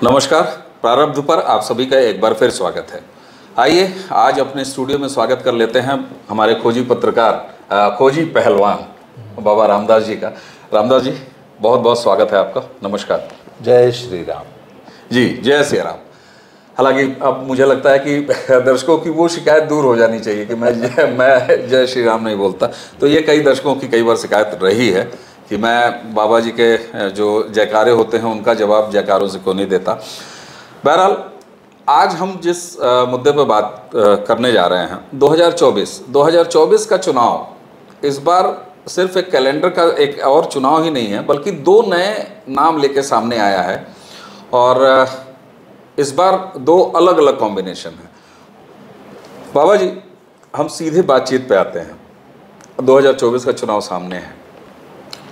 नमस्कार। प्रारब्ध पर आप सभी का एक बार फिर स्वागत है। आइए आज अपने स्टूडियो में स्वागत कर लेते हैं हमारे खोजी पत्रकार, खोजी पहलवान बाबा रामदास जी का। रामदास जी, बहुत बहुत स्वागत है आपका। नमस्कार। जय श्री राम जी, जय श्री राम। हालांकि अब मुझे लगता है कि दर्शकों की वो शिकायत दूर हो जानी चाहिए कि मैं जय श्री राम नहीं बोलता। तो ये कई दर्शकों की कई बार शिकायत रही है कि मैं बाबा जी के जो जयकारे होते हैं उनका जवाब जयकारों से क्यों नहीं देता। बहरहाल आज हम जिस मुद्दे पर बात करने जा रहे हैं 2024 का चुनाव इस बार सिर्फ एक कैलेंडर का एक और चुनाव ही नहीं है, बल्कि दो नए नाम लेके सामने आया है। और इस बार दो अलग अलग कॉम्बिनेशन है। बाबा जी, हम सीधे बातचीत पे आते हैं। 2024 का चुनाव सामने है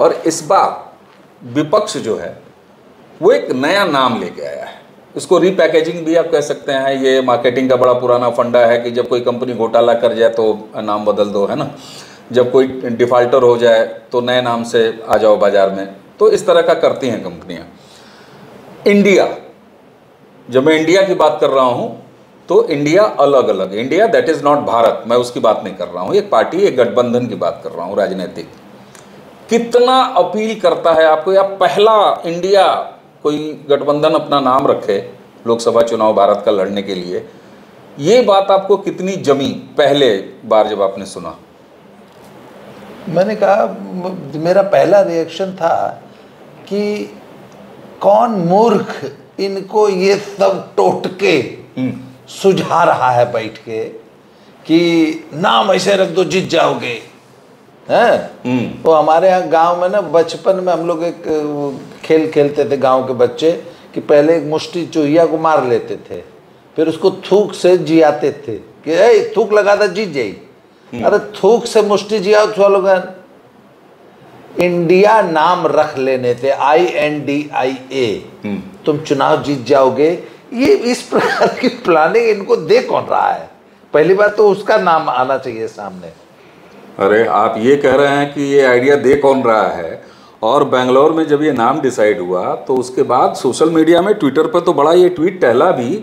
और इस बार विपक्ष जो है वो एक नया नाम लेके आया है। इसको रीपैकेजिंग भी आप कह सकते हैं। ये मार्केटिंग का बड़ा पुराना फंडा है कि जब कोई कंपनी घोटाला कर जाए तो नाम बदल दो, है ना। जब कोई डिफाल्टर हो जाए तो नए नाम से आ जाओ बाजार में। तो इस तरह का करती हैं कंपनियां। इंडिया, जब मैं इंडिया की बात कर रहा हूं तो इंडिया अलग अलग, India that is not Bharat, मैं उसकी बात नहीं कर रहा हूं। एक पार्टी, एक गठबंधन की बात कर रहा हूं, राजनीतिक। कितना अपील करता है आपको, या पहला इंडिया कोई गठबंधन अपना नाम रखे लोकसभा चुनाव भारत का लड़ने के लिए, ये बात आपको कितनी जमी पहले बार जब आपने सुना? मैंने कहा, मेरा पहला रिएक्शन था कि कौन मूर्ख इनको ये सब टोटके सुझा रहा है बैठ के कि नाम ऐसे रख दो जीत जाओगे, हैं। तो हमारे यहाँ गांव में ना बचपन में हम लोग एक खेल खेलते थे गांव के बच्चे कि पहले एक मुष्टि चूहिया को मार लेते थे, फिर उसको थूक से जियाते थे कि ए थूक लगा था जीत जाई। अरे थूक से मुष्टि जियाओ तो इंडिया नाम रख लेने थे, INDIA, तुम चुनाव जीत जाओगे। ये इस प्रकार की प्लानिंग इनको दे कौन रहा है? पहली बात तो उसका नाम आना चाहिए सामने। अरे आप ये कह रहे हैं कि ये आइडिया दे कौन रहा है। और बेंगलोर में जब ये नाम डिसाइड हुआ तो उसके बाद सोशल मीडिया में, ट्विटर पर तो बड़ा ये ट्वीट टहला भी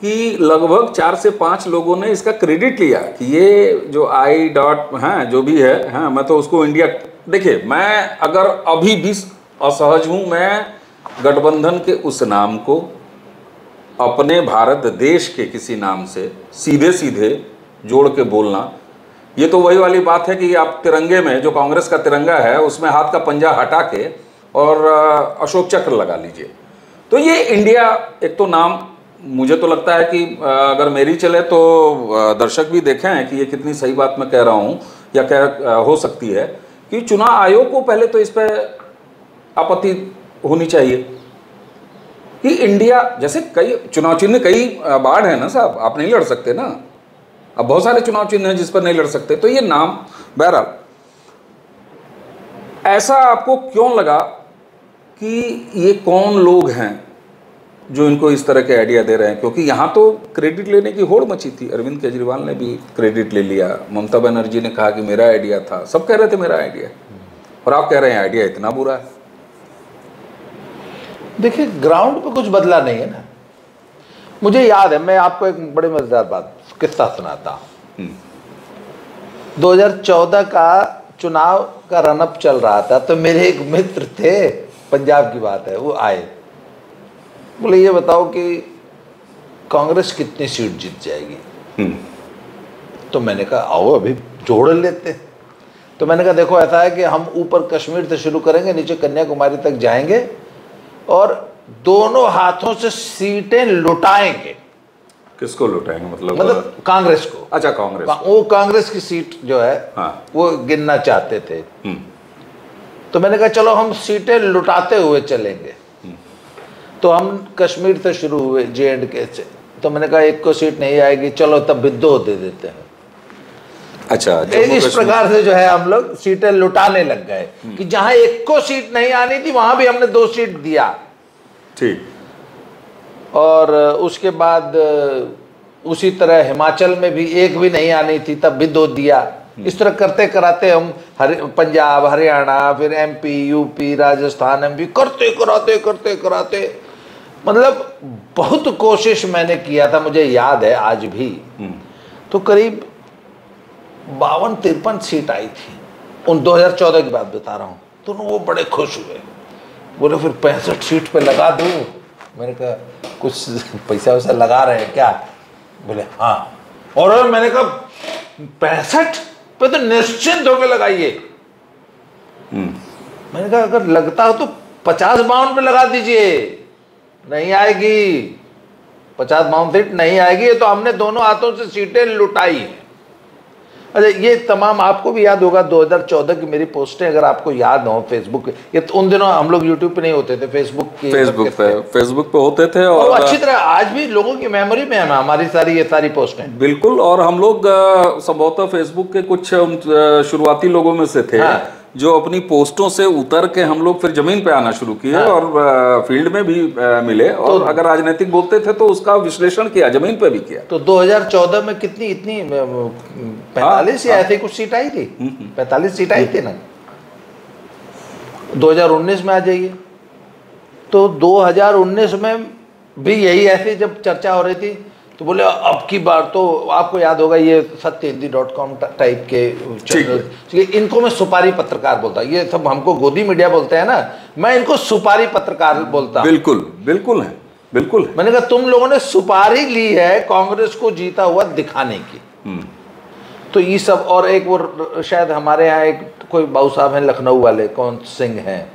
कि लगभग 4 से 5 लोगों ने इसका क्रेडिट लिया कि ये जो I डॉट हैं जो भी है, हाँ, मैं तो उसको इंडिया। देखिए, मैं अगर अभी भी असहज हूँ, मैं गठबंधन के उस नाम को अपने भारत देश के किसी नाम से सीधे सीधे जोड़ के बोलना, ये तो वही वाली बात है कि आप तिरंगे में, जो कांग्रेस का तिरंगा है, उसमें हाथ का पंजा हटा के और अशोक चक्र लगा लीजिए। तो ये इंडिया एक तो नाम, मुझे तो लगता है कि अगर मेरी चले तो दर्शक भी देखें कि ये कितनी सही बात मैं कह रहा हूँ या क्या हो सकती है कि चुनाव आयोग को पहले तो इस पर आपत्ति होनी चाहिए कि इंडिया, जैसे कई चुनाव चिन्ह कई बाढ़ है ना साहब, आप नहीं लड़ सकते ना। अब बहुत सारे चुनाव चिन्ह हैं जिस पर नहीं लड़ सकते। तो ये नाम, बहरहाल, ऐसा आपको क्यों लगा कि ये कौन लोग हैं जो इनको इस तरह के आइडिया दे रहे हैं? क्योंकि यहाँ तो क्रेडिट लेने की होड़ मची थी। अरविंद केजरीवाल ने भी क्रेडिट ले लिया, ममता बनर्जी ने कहा कि मेरा आइडिया था, सब कह रहे थे मेरा आइडिया, और आप कह रहे हैं आइडिया इतना बुरा है। देखिए, ग्राउंड पे कुछ बदला नहीं है ना। मुझे याद है, मैं आपको एक बड़ी मजेदार बात किस्सा सुनाता हूँ। 2014 का चुनाव का रनअप चल रहा था, तो मेरे एक मित्र थे, पंजाब की बात है, वो आए, बोले ये बताओ कि कांग्रेस कितनी सीट जीत जाएगी। तो मैंने कहा आओ अभी जोड़ लेते हैं। तो मैंने कहा देखो, ऐसा है कि हम ऊपर कश्मीर से शुरू करेंगे, नीचे कन्याकुमारी तक जाएंगे और दोनों हाथों से सीटें लुटाएंगे। किसको लुटाएंगे? मतलब कांग्रेस को। अच्छा, कांग्रेस। वो कांग्रेस की सीट जो है, हाँ, वो गिनना चाहते थे। तो मैंने कहा चलो हम सीटें लुटाते हुए चलेंगे। तो हम कश्मीर से शुरू हुए, J&K से। तो मैंने कहा एक को सीट नहीं आएगी, चलो तब भी 2 दे देते हैं। अच्छा, इस प्रकार से जो है हम लोग सीटें लुटाने लग गए कि जहां एक को सीट नहीं आनी थी वहां भी हमने 2 सीट दिया। ठीक। और उसके बाद उसी तरह हिमाचल में भी एक भी नहीं आनी थी, तब भी 2 दिया। इस तरह करते कराते हम पंजाब, हरियाणा, फिर MP, UP, राजस्थान, MP करते कराते मतलब बहुत कोशिश मैंने किया था, मुझे याद है आज भी, तो करीब 52-53 सीट आई थी उन 2014 की बात बता रहा हूँ। तो वो बड़े खुश हुए, बोले फिर 65 सीट पे लगा दूँ। मैंने कहा कुछ पैसा वैसा लगा रहे हैं क्या? बोले हाँ। और मैंने कहा 65 पे तो निश्चिंत होकर लगाइए। मैंने कहा अगर लगता हो तो 50-52 पे लगा दीजिए। नहीं आएगी, 50-52 सीट नहीं आएगी। ये तो हमने दोनों हाथों से सीटें लुटाई हैं। अच्छा, ये तमाम आपको भी याद होगा 2014 की मेरी पोस्टें, अगर आपको याद हो फेसबुक पे। ये तो उन दिनों हम लोग यूट्यूब पे नहीं होते थे, फेसबुक पे होते थे। और अच्छी तरह आज भी लोगों की मेमोरी में है हमारी ये सारी पोस्टें। बिल्कुल। और हम लोग संभवतः फेसबुक के कुछ शुरुआती लोगों में से थे, हाँ। जो अपनी पोस्टों से उतर के हम लोग फिर जमीन पे आना शुरू किए, हाँ। और फील्ड में भी मिले, और अगर राजनीतिक बोलते थे तो उसका विश्लेषण किया, जमीन पे भी किया। तो 2014 में कितनी इतनी 45 या ऐसी कुछ सीट आई थी, 45 सीट आई थी ना। 2019 में आ जाइए, तो 2019 में भी यही ऐसी जब चर्चा हो रही थी, तो बोले अब की बार तो आपको याद होगा ये सत्यहिंदी.com टाइप के चैनल, इनको मैं सुपारी पत्रकार बोलता। ये सब हमको गोदी मीडिया बोलते हैं ना, मैं इनको सुपारी पत्रकार बोलता। बिल्कुल बिल्कुल है, बिल्कुल है। मैंने कहा तुम लोगों ने सुपारी ली है कांग्रेस को जीता हुआ दिखाने की। तो ये सब, और एक वो शायद हमारे यहाँ एक कोई बाबू साहब हैं लखनऊ वाले, कौन सिंह हैं,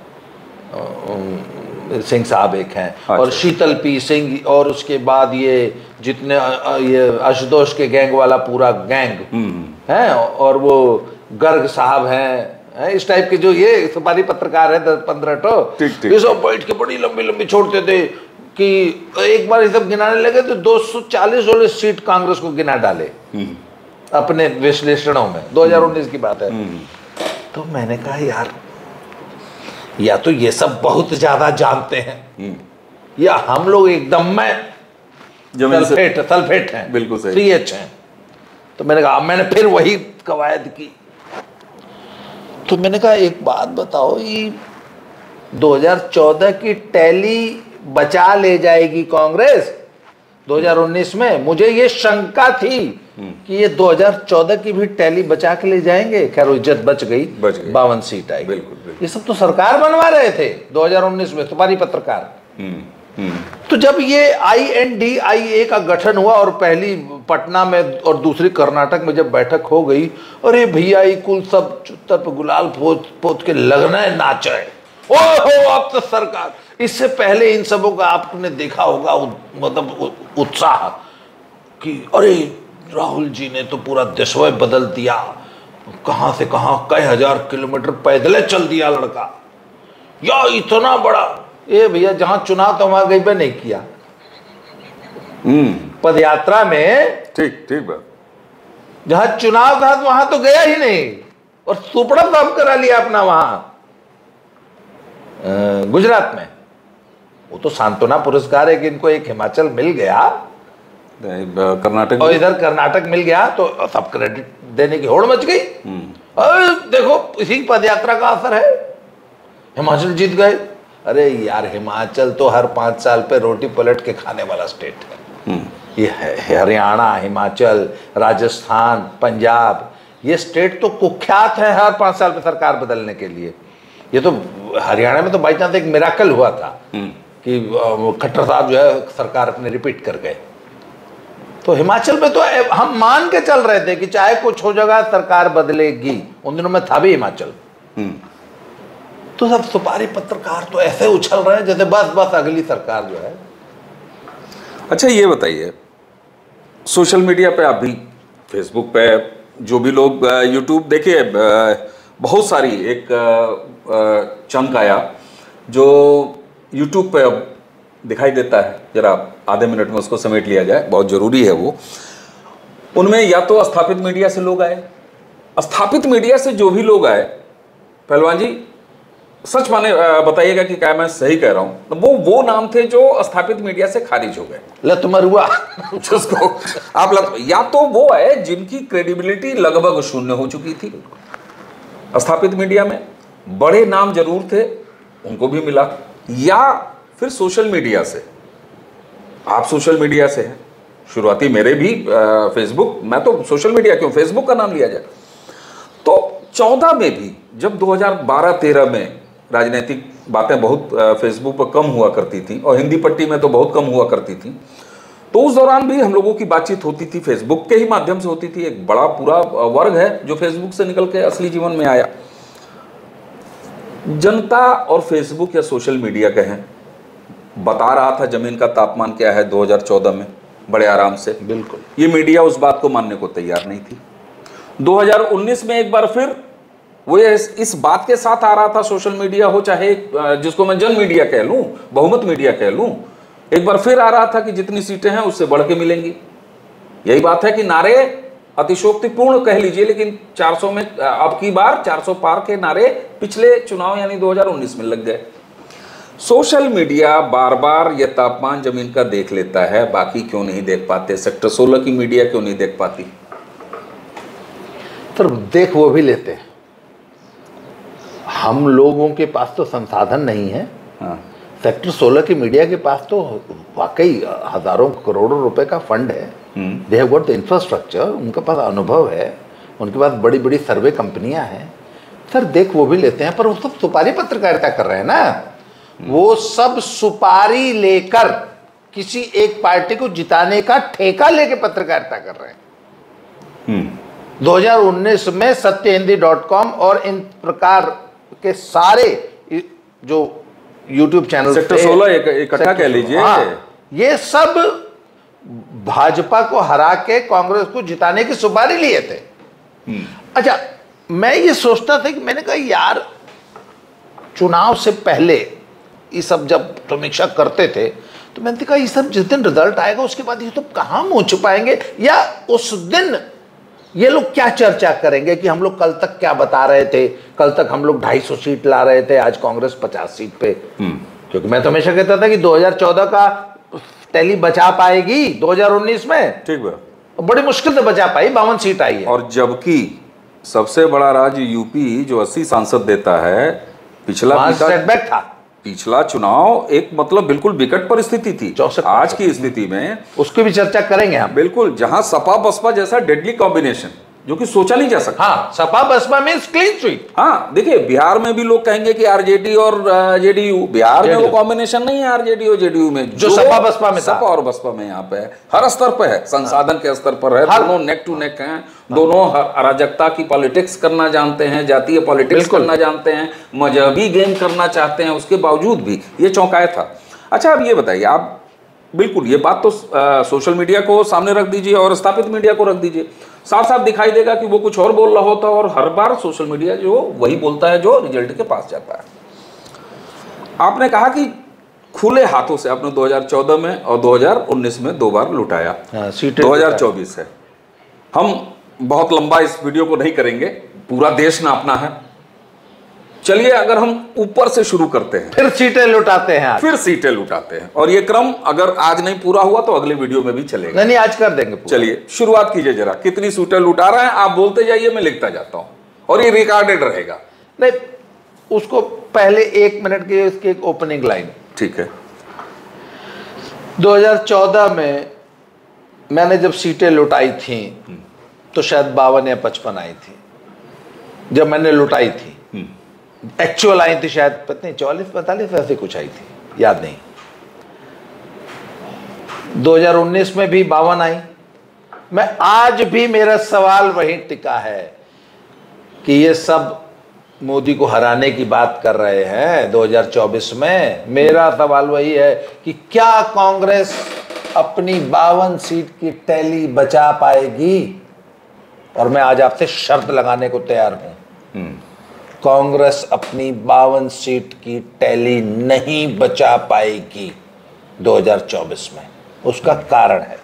सिंह साहब एक हैं, अच्छा। और शीतल पी सिंह, और उसके बाद ये जितने ये आशुतोष के गैंग वाला पूरा गैंग है, और वो गर्ग साहब हैं, इस टाइप के जो ये सुपारी पत्रकार है 10-15 तो ये सब बैठ के बड़ी लंबी लंबी छोड़ते थे कि एक बार ये सब गिनाने लगे तो 240 सीट कांग्रेस को गिना डाले अपने विश्लेषणों में। 2019 की बात है। तो मैंने कहा यार, या तो ये सब बहुत ज्यादा जानते हैं, या हम लोग एकदम में सल्फेट हैं, बिल्कुल सही, CH हैं। तो मैंने कहा, मैंने फिर वही कवायद की। तो मैंने कहा एक बात बताओ, ये 2014 की टैली बचा ले जाएगी कांग्रेस 2019 में? मुझे ये शंका थी कि ये 2014 की भी टैली बचा के ले जाएंगे। खैर इज्जत बच गई, 52 सीट आई। बिल्कुल। ये सब तो सरकार बनवा रहे थे 2019 में, सुपारी पत्रकार। तो जब ये INDIA का गठन हुआ और पहली पटना में और दूसरी कर्नाटक में जब बैठक हो गई, अरे भैया कुल सब चुत्तर पे गुलाल पोत के लगना है, नाच रहे, ओहो अब तो सरकार। इससे पहले इन सबों का आपने देखा होगा मतलब उत्साह कि अरे राहुल जी ने तो पूरा देशवय बदल दिया, कहां से कहां कई हजार किलोमीटर पैदल चल दिया लड़का, या इतना बड़ा। ये भैया जहां चुनाव तो वहां गई नहीं किया, पदयात्रा में, ठीक बात, जहां चुनाव था वहां तो गया ही नहीं, और सुपड़ा साफ करा लिया अपना वहां गुजरात में। वो तो सांत्वना पुरस्कार है कि इनको एक हिमाचल मिल गया, कर्नाटक, और इधर कर्नाटक मिल गया, तो सब क्रेडिट देने की होड़ मच गई। देखो इसी पदयात्रा का असर है, हिमाचल जीत गए। अरे यार, हिमाचल तो हर 5 साल पे रोटी पलट के खाने वाला स्टेट है। ये हरियाणा, हिमाचल, राजस्थान, पंजाब, ये स्टेट तो कुख्यात है हर 5 साल पे सरकार बदलने के लिए। ये तो हरियाणा में तो बाई चांस एक मिराकल हुआ था कि खट्टर साहब जो है सरकार अपने रिपीट कर गए। तो हिमाचल में तो हम मान के चल रहे थे कि चाहे कुछ हो जाएगा सरकार बदलेगी। उन दिनों में था भी हिमाचल। तो सब सुपारी पत्रकार तो ऐसे उछल रहे हैं जैसे बस अगली सरकार जो है। अच्छा ये बताइए, सोशल मीडिया पे आप भी, फेसबुक पे, जो भी लोग यूट्यूब, देखिए बहुत सारी एक चंक आया जो यूट्यूब पे अब दिखाई देता है, जरा आधे मिनट में उसको समेट लिया जाए, बहुत ज़रूरी है वो। उनमें या तो स्थापित मीडिया से लोग आए, स्थापित मीडिया से जो भी लोग आए, पहलवान जी सच माने बताइएगा कि क्या मैं सही कह रहा हूं, वो नाम थे जो स्थापित मीडिया से खारिज हो गए, लतमरुआ जिसको आप या तो वो है जिनकी क्रेडिबिलिटी लगभग शून्य हो चुकी थी। स्थापित मीडिया में बड़े नाम जरूर थे, उनको भी मिला, या फिर सोशल मीडिया से आप सोशल मीडिया से हैं, शुरुआती मेरे भी फेसबुक, मैं तो सोशल मीडिया क्यों, फेसबुक का नाम लिया जाए। तो 14 में भी जब 2012-13 में राजनीतिक बातें बहुत फेसबुक पर कम हुआ करती थी और हिंदी पट्टी में तो बहुत कम हुआ करती थी, तो उस दौरान भी हम लोगों की बातचीत होती थी फेसबुक के ही माध्यम से होती थी। एक बड़ा पूरा वर्ग है जो फेसबुक से निकल के असली जीवन में आया। जनता और फेसबुक या सोशल मीडिया कहें, बता रहा था जमीन का तापमान क्या है 2014 में बड़े आराम से। बिल्कुल। ये मीडिया उस बात को मानने को तैयार नहीं थी। 2019 में एक बार फिर वो इस बात के साथ आ रहा था, सोशल मीडिया हो चाहे जिसको मैं जन मीडिया कह लूं, बहुमत मीडिया कह लूं, एक बार फिर आ रहा था कि जितनी सीटें हैं उससे बढ़ के मिलेंगी। यही बात है कि नारे अतिशोक्तिपूर्ण कह लीजिए, लेकिन 400 में अब की बार 400 पार के नारे पिछले चुनाव यानी 2019 में लग गए। सोशल मीडिया बार बार ये तापमान जमीन का देख लेता है, बाकी क्यों नहीं देख पाते? सेक्टर 16 की मीडिया क्यों नहीं देख पाती? तो देख वो भी लेते हैं, हम लोगों के पास तो संसाधन नहीं है। हाँ। सेक्टर 16 की मीडिया के पास तो वाकई हजारों करोड़ों रुपए का फंड है। They have got the infrastructure, उनके पास अनुभव है, उनके पास बड़ी बड़ी सर्वे कंपनियां हैं। सर देख वो भी लेते हैं, पर वो सब सुपारी पत्रकारिता कर रहे हैं ना। वो सब सुपारी लेकर किसी एक पार्टी को जिताने का ठेका लेके पत्रकारिता कर रहे हैं। 2019 में सत्यहिंदी.com और इन प्रकार के सारे जो YouTube चैनल, सेक्टर 16 इकट्ठा कह लीजिए, ये सब भाजपा को हरा के कांग्रेस को जिताने की सुपारी लिए थे। अच्छा, मैं ये सोचता था कि मैंने कहा यार चुनाव से पहले ये सब जब समीक्षा करते थे तो मैंने कहा ये सब जिस दिन रिजल्ट आएगा उसके बाद ये तो कहाँ मुंह छुपाएंगे, या उस दिन ये लोग क्या चर्चा करेंगे कि हम लोग कल तक क्या बता रहे थे, कल तक हम लोग 250 सीट ला रहे थे, आज कांग्रेस 50 सीट पे। क्योंकि मैं तो हमेशा कहता था कि 2014 का टैली बचा पाएगी 2019 में, ठीक है, बड़ी मुश्किल से बचा पाई, 52 सीट आई है। और जबकि सबसे बड़ा राज्य यूपी जो 80 सांसद देता है, सेटबैक था, पिछला चुनाव एक मतलब बिल्कुल विकट परिस्थिति थी। आज की स्थिति में उसकी भी चर्चा करेंगे हम। बिल्कुल, जहां सपा बसपा जैसा डेडली कॉम्बिनेशन जो कि सोचा नहीं जा सकता। हाँ, सपा बसपा में क्लीन स्वीप। हाँ, देखिए बिहार में भी लोग कहेंगे कि आरजेडी और जेडीयू, बिहार में वो कॉम्बिनेशन नहीं है आरजेडी और जेडीयू में, जो सपा बसपा में, सपा और बसपा में यहाँ पे है, हर स्तर पे है, संसाधन के स्तर पर है, दोनों नेक टू नेक हैं, दोनों अराजकता की पॉलिटिक्स करना जानते हैं, जातीय पॉलिटिक्स करना जानते हैं, मजहबी गेम करना चाहते हैं, उसके बावजूद भी ये चौंकाया था। अच्छा, अब ये बताइए आप, बिल्कुल ये बात तो सोशल मीडिया को सामने रख दीजिए और स्थापित मीडिया को रख दीजिए, साफ साफ दिखाई देगा कि वो कुछ और बोल रहा होता है और हर बार सोशल मीडिया जो वही बोलता है जो रिजल्ट के पास जाता है। आपने कहा कि खुले हाथों से आपने 2014 में और 2019 में 2 बार लुटाया, 2024 है। हम बहुत लंबा इस वीडियो को नहीं करेंगे, पूरा देश नापना है। चलिए अगर हम ऊपर से शुरू करते हैं, फिर सीटें लुटाते हैं, फिर सीटें लुटाते हैं, और ये क्रम अगर आज नहीं पूरा हुआ तो अगले वीडियो में भी चलेगा। नहीं, आज कर देंगे। चलिए शुरुआत कीजिए जरा, कितनी सीटें लुटा रहे हैं आप बोलते जाइए, मैं लिखता जाता हूं और ये रिकॉर्डेड रहेगा। नहीं, उसको पहले 1 मिनट की उसकी एक ओपनिंग लाइन। ठीक है। 2014 में मैंने जब सीटें लुटाई थी तो शायद 52 या 55 आई थी जब मैंने लुटाई थी। एक्चुअल आई थी शायद पता नहीं 44-45 ऐसे कुछ आई थी, याद नहीं। 2019 में भी 52 आई। मैं आज भी, मेरा सवाल वही टिका है कि ये सब मोदी को हराने की बात कर रहे हैं 2024 में। मेरा सवाल वही है कि क्या कांग्रेस अपनी 52 सीट की टैली बचा पाएगी? और मैं आज आपसे शर्त लगाने को तैयार हूं, कांग्रेस अपनी 52 सीट की टैली नहीं बचा पाएगी 2024 में। उसका कारण है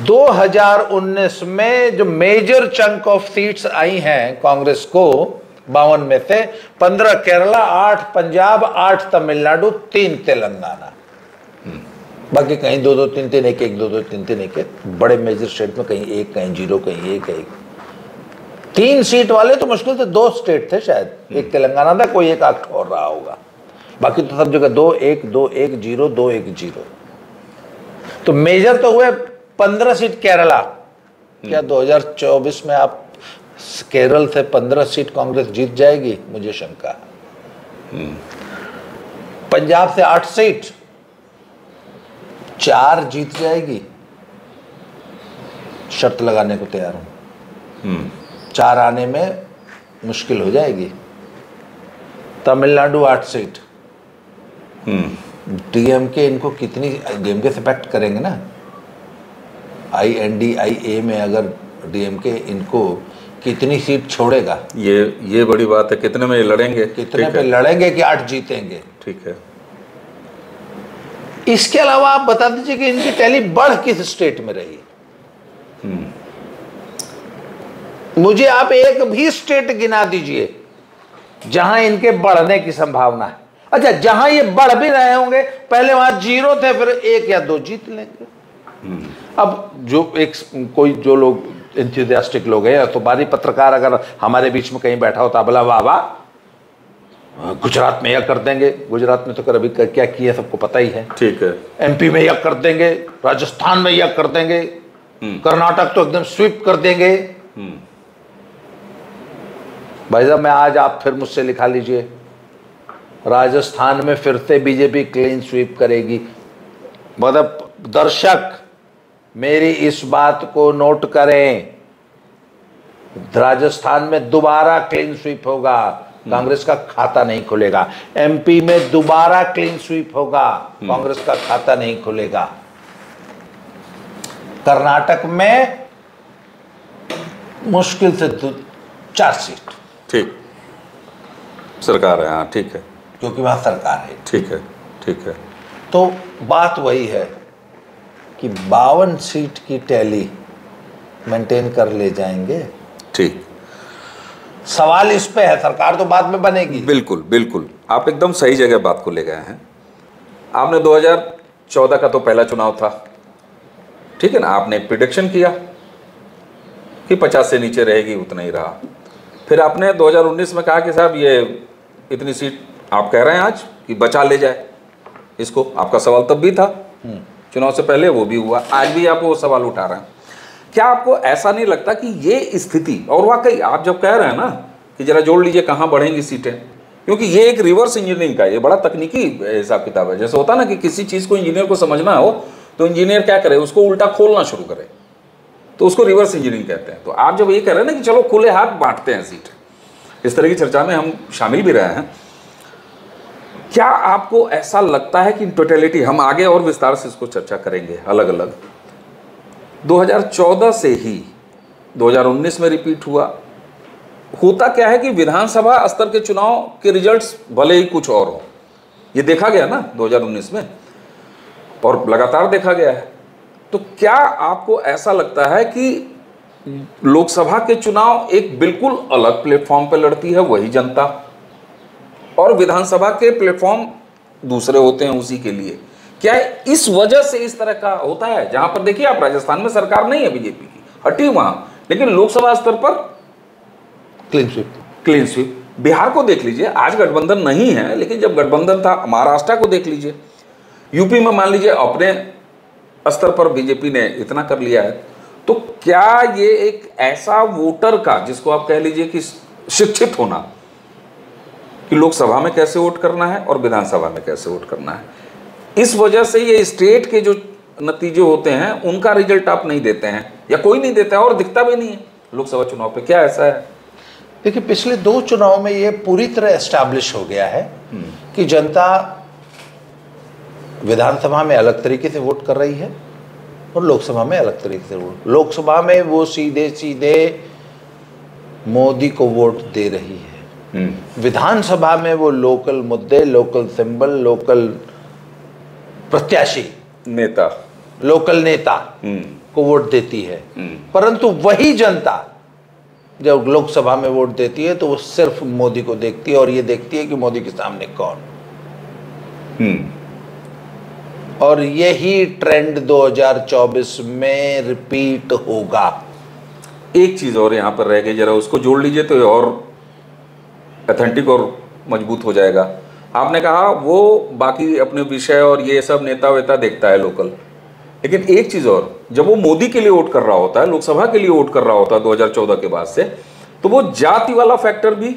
2019 में जो मेजर चंक ऑफ सीट्स आई हैं कांग्रेस को, 52 में से 15 केरला, 8 पंजाब, 8 तमिलनाडु, 3 तेलंगाना, बाकी कहीं 2-2, 3-3, 1-1, 2-2, 3-3, 1-1। बड़े मेजर स्टेट में कहीं 1, कहीं 0, कहीं 1, कहीं 3 सीट वाले तो मुश्किल से 2 स्टेट थे शायद, एक तेलंगाना था, कोई एक आठ और रहा होगा। बाकी तो सब जगह 2-1, 2-1, 0। तो मेजर तो हुए 15 सीट केरला। क्या 2024 में आप केरल से 15 सीट कांग्रेस जीत जाएगी? मुझे शंका। पंजाब से 8 सीट, 4 जीत जाएगी। शर्त लगाने को तैयार हूं, 4 आने में मुश्किल हो जाएगी। तमिलनाडु 8 सीट। डीएमके इनको कितनी, डीएमके से पैक्ट करेंगे ना, INDIA में अगर डीएमके इनको कितनी सीट छोड़ेगा, ये बड़ी बात है। कितने में लड़ेंगे, कितने पे लड़ेंगे कि 8 जीतेंगे? ठीक है। इसके अलावा आप बता दीजिए कि इनकी टैली बढ़ किस स्टेट में रही? मुझे आप एक भी स्टेट गिना दीजिए जहां इनके बढ़ने की संभावना है। अच्छा, जहां ये बढ़ भी रहे होंगे, पहले वहां 0 थे, फिर 1 या 2 जीत लेंगे। अब जो लोग एंथुसियास्टिक लोग हैं, तो बारी पत्रकार अगर हमारे बीच में कहीं बैठा होता, बोला वाह वाह गुजरात में यह कर देंगे। गुजरात में तो कर अभी क्या किया सबको पता ही है। ठीक है। MP में यह कर देंगे, राजस्थान में यह कर देंगे, कर्नाटक तो एकदम स्वीप कर देंगे। भाई साहब, मैं आज, आप फिर मुझसे लिखा लीजिए, राजस्थान में फिर से बीजेपी क्लीन स्वीप करेगी। मतलब दर्शक मेरी इस बात को नोट करें, राजस्थान में दोबारा क्लीन स्वीप होगा, कांग्रेस का खाता नहीं खुलेगा। MP में दोबारा क्लीन स्वीप होगा, कांग्रेस का खाता नहीं खुलेगा। कर्नाटक में मुश्किल से 4 सीट। ठीक, सरकार है, हाँ ठीक है, क्योंकि वहां सरकार है। ठीक है, ठीक है। तो बात वही है कि 52 सीट की टैली मेंटेन कर ले जाएंगे। ठीक, सवाल इस पे है, सरकार तो बाद में बनेगी। बिल्कुल बिल्कुल, आप एकदम सही जगह बात को ले गए हैं। आपने 2014 का तो पहला चुनाव था, ठीक है ना, आपने एक प्रिडिक्शन किया कि 50 से नीचे रहेगी, उतना ही रहा। फिर आपने 2019 में कहा कि साहब ये इतनी सीट आप कह रहे हैं आज कि बचा ले जाए इसको। आपका सवाल तब भी था, चुनाव से पहले, वो भी हुआ, आज भी आप वो सवाल उठा रहे हैं। क्या आपको ऐसा नहीं लगता कि ये स्थिति, और वाकई आप जब कह रहे हैं ना कि जरा जोड़ लीजिए कहाँ बढ़ेंगी सीटें, क्योंकि ये एक रिवर्स इंजीनियरिंग का, ये बड़ा तकनीकी हिसाब किताब है। जैसे होता ना कि किसी चीज़ को इंजीनियर को समझना हो तो इंजीनियर क्या करे, उसको उल्टा खोलना शुरू करे, तो उसको रिवर्स इंजीनियरिंग कहते हैं। तो आप जब ये कह रहे हैं ना कि चलो खुले हाथ बांटते हैं सीट, इस तरह की चर्चा में हम शामिल भी रहे हैं, क्या आपको ऐसा लगता है कि इन टोटलिटी, हम आगे और विस्तार से इसको चर्चा करेंगे अलग अलग, 2014 से ही 2019 में रिपीट हुआ? होता क्या है कि विधानसभा स्तर के चुनाव के रिजल्ट्स भले ही कुछ और हो, ये देखा गया ना 2019 में, और लगातार देखा गया है। तो क्या आपको ऐसा लगता है कि लोकसभा के चुनाव एक बिल्कुल अलग प्लेटफॉर्म पर लड़ती है वही जनता, और विधानसभा के प्लेटफॉर्म दूसरे होते हैं उसी के लिए? क्या इस वजह से इस तरह का होता है? जहां पर देखिए आप, राजस्थान में सरकार नहीं है बीजेपी की, हटी वहां, लेकिन लोकसभा स्तर पर clean sweep. Clean sweep. Bihar को देख लीजिए, आज गठबंधन नहीं है, लेकिन जब गठबंधन था, महाराष्ट्र को देख लीजिए, यूपी में मान लीजिए अपने स्तर पर बीजेपी ने इतना कर लिया है। तो क्या ये एक ऐसा वोटर का, जिसको आप कह लीजिए कि शिक्षित होना, कि लोकसभा में कैसे वोट करना है और विधानसभा में कैसे वोट करना है, इस वजह से ये स्टेट के जो नतीजे होते हैं उनका रिजल्ट आप नहीं देते हैं, या कोई नहीं देता है और दिखता भी नहीं है लोकसभा चुनाव पे? क्या ऐसा है? देखिए, पिछले 2 चुनाव में ये पूरी तरह एस्टैब्लिश हो गया है कि जनता विधानसभा में अलग तरीके से वोट कर रही है और लोकसभा में अलग तरीके से वोट। लोकसभा में वो सीधे सीधे मोदी को वोट दे रही है, विधानसभा में वो लोकल मुद्दे, लोकल सिंबल, लोकल प्रत्याशी, नेता, लोकल नेता को वोट देती है। परंतु वही जनता जब लोकसभा में वोट देती है तो वो सिर्फ मोदी को देखती है, और ये देखती है कि मोदी के सामने कौन। और यही ट्रेंड 2024 में रिपीट होगा। एक चीज और यहाँ पर रह गई, जरा उसको जोड़ लीजिए तो और ऑथेंटिक और मजबूत हो जाएगा। आपने कहा वो बाकी अपने विषय और ये सब नेता वेता देखता है लोकल, लेकिन एक चीज और, जब वो मोदी के लिए वोट कर रहा होता है, लोकसभा के लिए वोट कर रहा होता है 2014 के बाद से, तो वो जाति वाला फैक्टर भी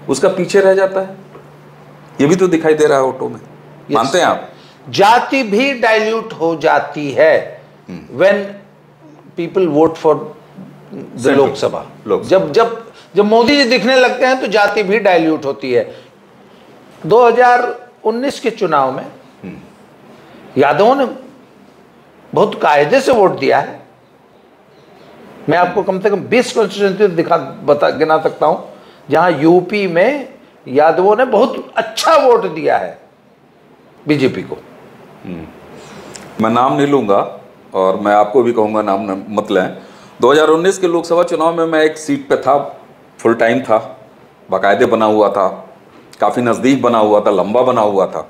उसका पीछे रह जाता है। ये भी तो दिखाई दे रहा है वोटों में। मानते हैं आप? जाति भी डाइल्यूट हो जाती है when people vote for the Lok Sabha. जब जब जब मोदी जी दिखने लगते हैं तो जाति भी डाइल्यूट होती है। 2019 के चुनाव में यादवों ने बहुत कायदे से वोट दिया है। मैं आपको कम से कम 20 कॉन्स्टिट्यूएंसी गिना सकता हूं जहां यूपी में यादवों ने बहुत अच्छा वोट दिया है बीजेपी को। मैं नाम नहीं लूंगा और मैं आपको भी कहूंगा नाम मत लें। 2019 के लोकसभा चुनाव में मैं एक सीट पे था, फुल टाइम था, बाकायदे बना हुआ था, काफ़ी नज़दीक बना हुआ था, लंबा बना हुआ था।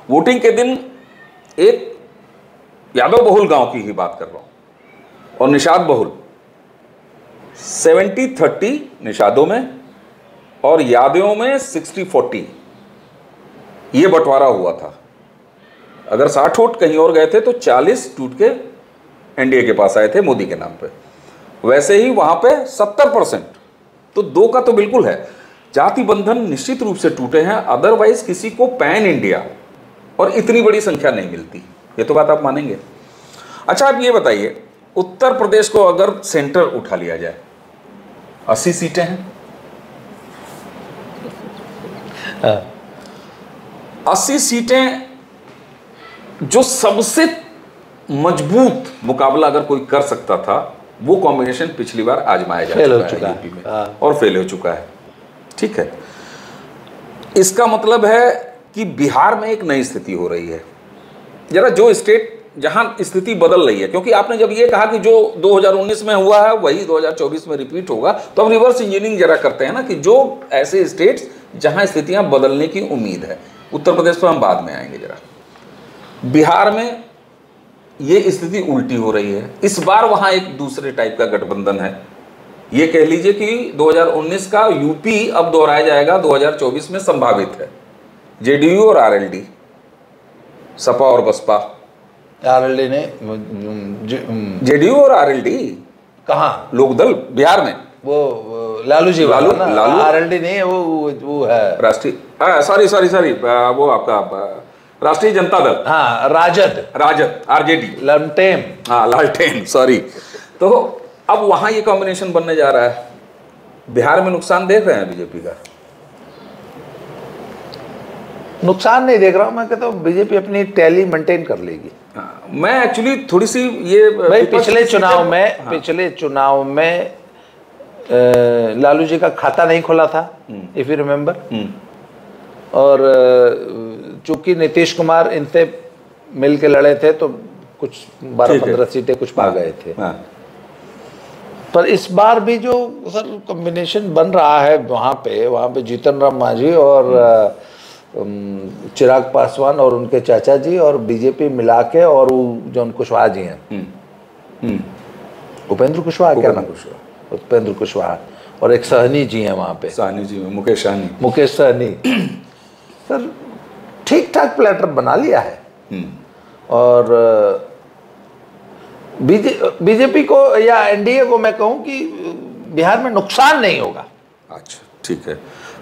वोटिंग के दिन एक यादव बहुल गांव की ही बात कर रहा हूं और निषाद बहुल, 70-30 निषादों में और यादवों में 60-40 ये बंटवारा हुआ था। अगर 60 वोट कहीं और गए थे तो 40 टूट के एनडीए के पास आए थे मोदी के नाम पे। वैसे ही वहां पे 70%, तो 2 का तो बिल्कुल है। जाति बंधन निश्चित रूप से टूटे हैं, अदरवाइज किसी को पैन इंडिया और इतनी बड़ी संख्या नहीं मिलती। ये तो बात आप मानेंगे। अच्छा, आप ये बताइए, उत्तर प्रदेश को अगर सेंटर उठा लिया जाए, 80 सीटें हैं, 80 सीटें, जो सबसे मजबूत मुकाबला अगर कोई कर सकता था, वो कॉम्बिनेशन पिछली बार आजमाया जा चुका है यूपी में और फेल हो चुका है। ठीक है, इसका मतलब है कि बिहार में एक नई स्थिति हो रही है। जरा जो स्टेट जहां स्थिति बदल रही है, क्योंकि आपने जब ये कहा कि जो 2019 में हुआ है वही 2024 में रिपीट होगा, तो हम रिवर्स इंजीनियरिंग जरा करते हैं ना, कि जो ऐसे स्टेट्स जहां स्थितियां बदलने की उम्मीद है। उत्तर प्रदेश पर हम बाद में आएंगे। जरा बिहार में ये स्थिति उल्टी हो रही है। इस बार वहां एक दूसरे टाइप का गठबंधन है। ये कह लीजिए कि 2019 का यूपी अब दोहराया जाएगा 2024 में, संभावित है। जेडीयू और आरएलडी, सपा और बसपा। आरएलडी ने जेडीयू और आरएलडी कहाँ? लोकदल बिहार में, वो लालू जी, लालू आरएलडी नहीं है, वो है राष्ट्रीय, सॉरी वो आपका राष्ट्रीय जनता दल। हाँ, राजद, आरजेडी, लालटेन, हाँ लालटेन, सॉरी। तो अब वहां ये कॉम्बिनेशन बनने जा रहा है। बिहार में नुकसान देख रहे हैं बीजेपी का? नुकसान नहीं देख रहा हूं, मैं कहता हूं बीजेपी अपनी टैली मेंटेन कर लेगी। मैं एक्चुअली थोड़ी सी ये भाई पिछले चुनाव में लालू जी का खाता नहीं खुला था, इफ यू रिमेम्बर, और चूंकि नीतीश कुमार इनसे मिल के लड़े थे तो कुछ 12-15 सीटें कुछ पा गए थे। पर इस बार भी जो सर कॉम्बिनेशन बन रहा है वहाँ पे जीतन राम मांझी और चिराग पासवान और उनके चाचा जी और बीजेपी मिला के, और जो कुशवाहा जी हैं, उपेंद्र कुशवाहा, क्या नाम? उपेंद्र कुशवाहा, और एक सहनी जी हैं वहाँ पे, सहनी जी, मुकेश सहनी सर ठीक ठाक प्लेटर बना लिया है। और बीजेपी को या एनडीए को मैं कहूं कि बिहार में नुकसान नहीं होगा। अच्छा, ठीक है,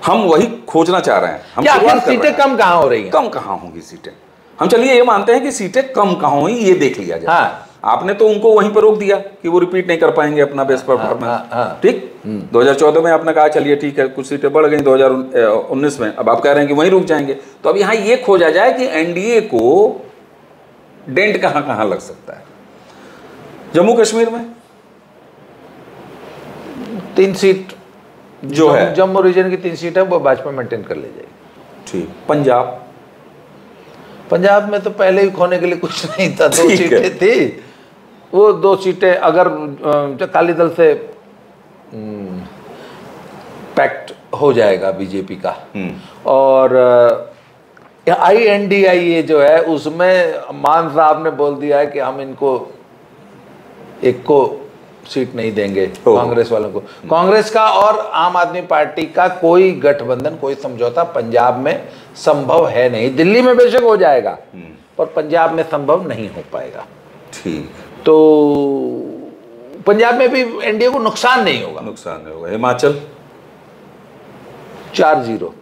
हम वही खोजना चाह रहे हैं। हम क्या सीटें कम कहाँ हो रही हैं? कम कहाँ होंगी सीटें? हम चलिए ये मानते हैं कि सीटें कम कहाँ हुई, ये देख लिया जाए। हाँ। आपने तो उनको वहीं पर रोक दिया कि वो रिपीट नहीं कर पाएंगे अपना बेस्ट परफॉर्मेंस। ठीक, 2014 में आपने कहा चलिए ठीक है, कुछ सीटें बढ़ गई 2019 में, अब आप कह रहे हैं कि वहीं रुक जाएंगे। तो अब यहाँ ये खोजा जाए कि एनडीए को डेंट कहाँ कहाँ लग सकता है। जम्मू कश्मीर में 3 सीट जो है, जम्मू रीजन की 3 सीट है, वो भाजपा मेंटेन कर ले जाएगी। ठीक। पंजाब में तो पहले ही खोने के लिए कुछ नहीं था, 2 सीटें थी, वो 2 सीटें अगर अकाली दल से पैक्ट हो जाएगा बीजेपी का, और INDIA जो है उसमें मान साहब ने बोल दिया है कि हम इनको एक को सीट नहीं देंगे कांग्रेस वालों को। कांग्रेस का और आम आदमी पार्टी का कोई गठबंधन, कोई समझौता पंजाब में संभव है नहीं। दिल्ली में बेशक हो जाएगा पर पंजाब में संभव नहीं हो पाएगा। ठीक। तो पंजाब में भी एनडीए को नुकसान नहीं होगा। नुकसान नहीं होगा। हिमाचल 4-0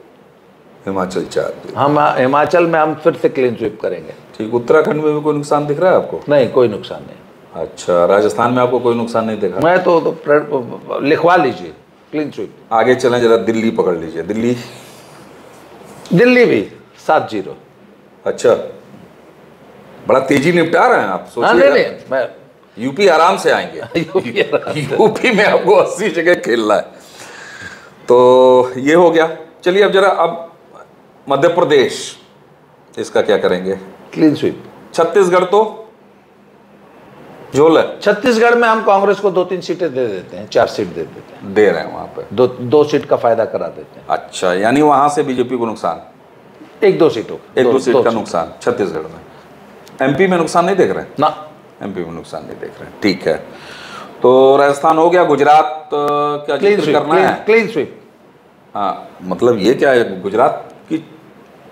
हिमाचल 4-0। हम हिमाचल में हम फिर से क्लीन स्वीप करेंगे। ठीक। उत्तराखंड में भी कोई नुकसान दिख रहा है आपको? नहीं, कोई नुकसान नहीं। अच्छा, राजस्थान में आपको कोई नुकसान नहीं देखा? मैं तो लिखवा लीजिए क्लीन स्वीप। आगे चलें जरा, दिल्ली पकड़ लीजिए। दिल्ली भी 7-0। अच्छा, बड़ा तेजी निपटा रहे हैं आप। सोचिए नहीं, मैं यूपी आराम से आएंगे। यूपी में आपको 80 जगह खेलना है। तो ये हो गया। चलिए अब जरा, अब मध्य प्रदेश, इसका क्या करेंगे? Clean sweep. छत्तीसगढ़ तो झोल है। छत्तीसगढ़ में हम कांग्रेस को 2-3 सीटें दे देते हैं, 4 सीट दे देते हैं। दे रहे हैं वहां पे 2 सीट का फायदा करा देते हैं। अच्छा, यानी वहां से बीजेपी को नुकसान 1-2 सीटों, 1-2 सीट का नुकसान छत्तीसगढ़ में। एमपी में नुकसान नहीं देख रहे हैं ना? एमपी में नुकसान नहीं देख रहे हैं। ठीक है, तो राजस्थान हो गया। गुजरात क्या जिक्र करना है? Clean sweep. हाँ, मतलब ये क्या है गुजरात की?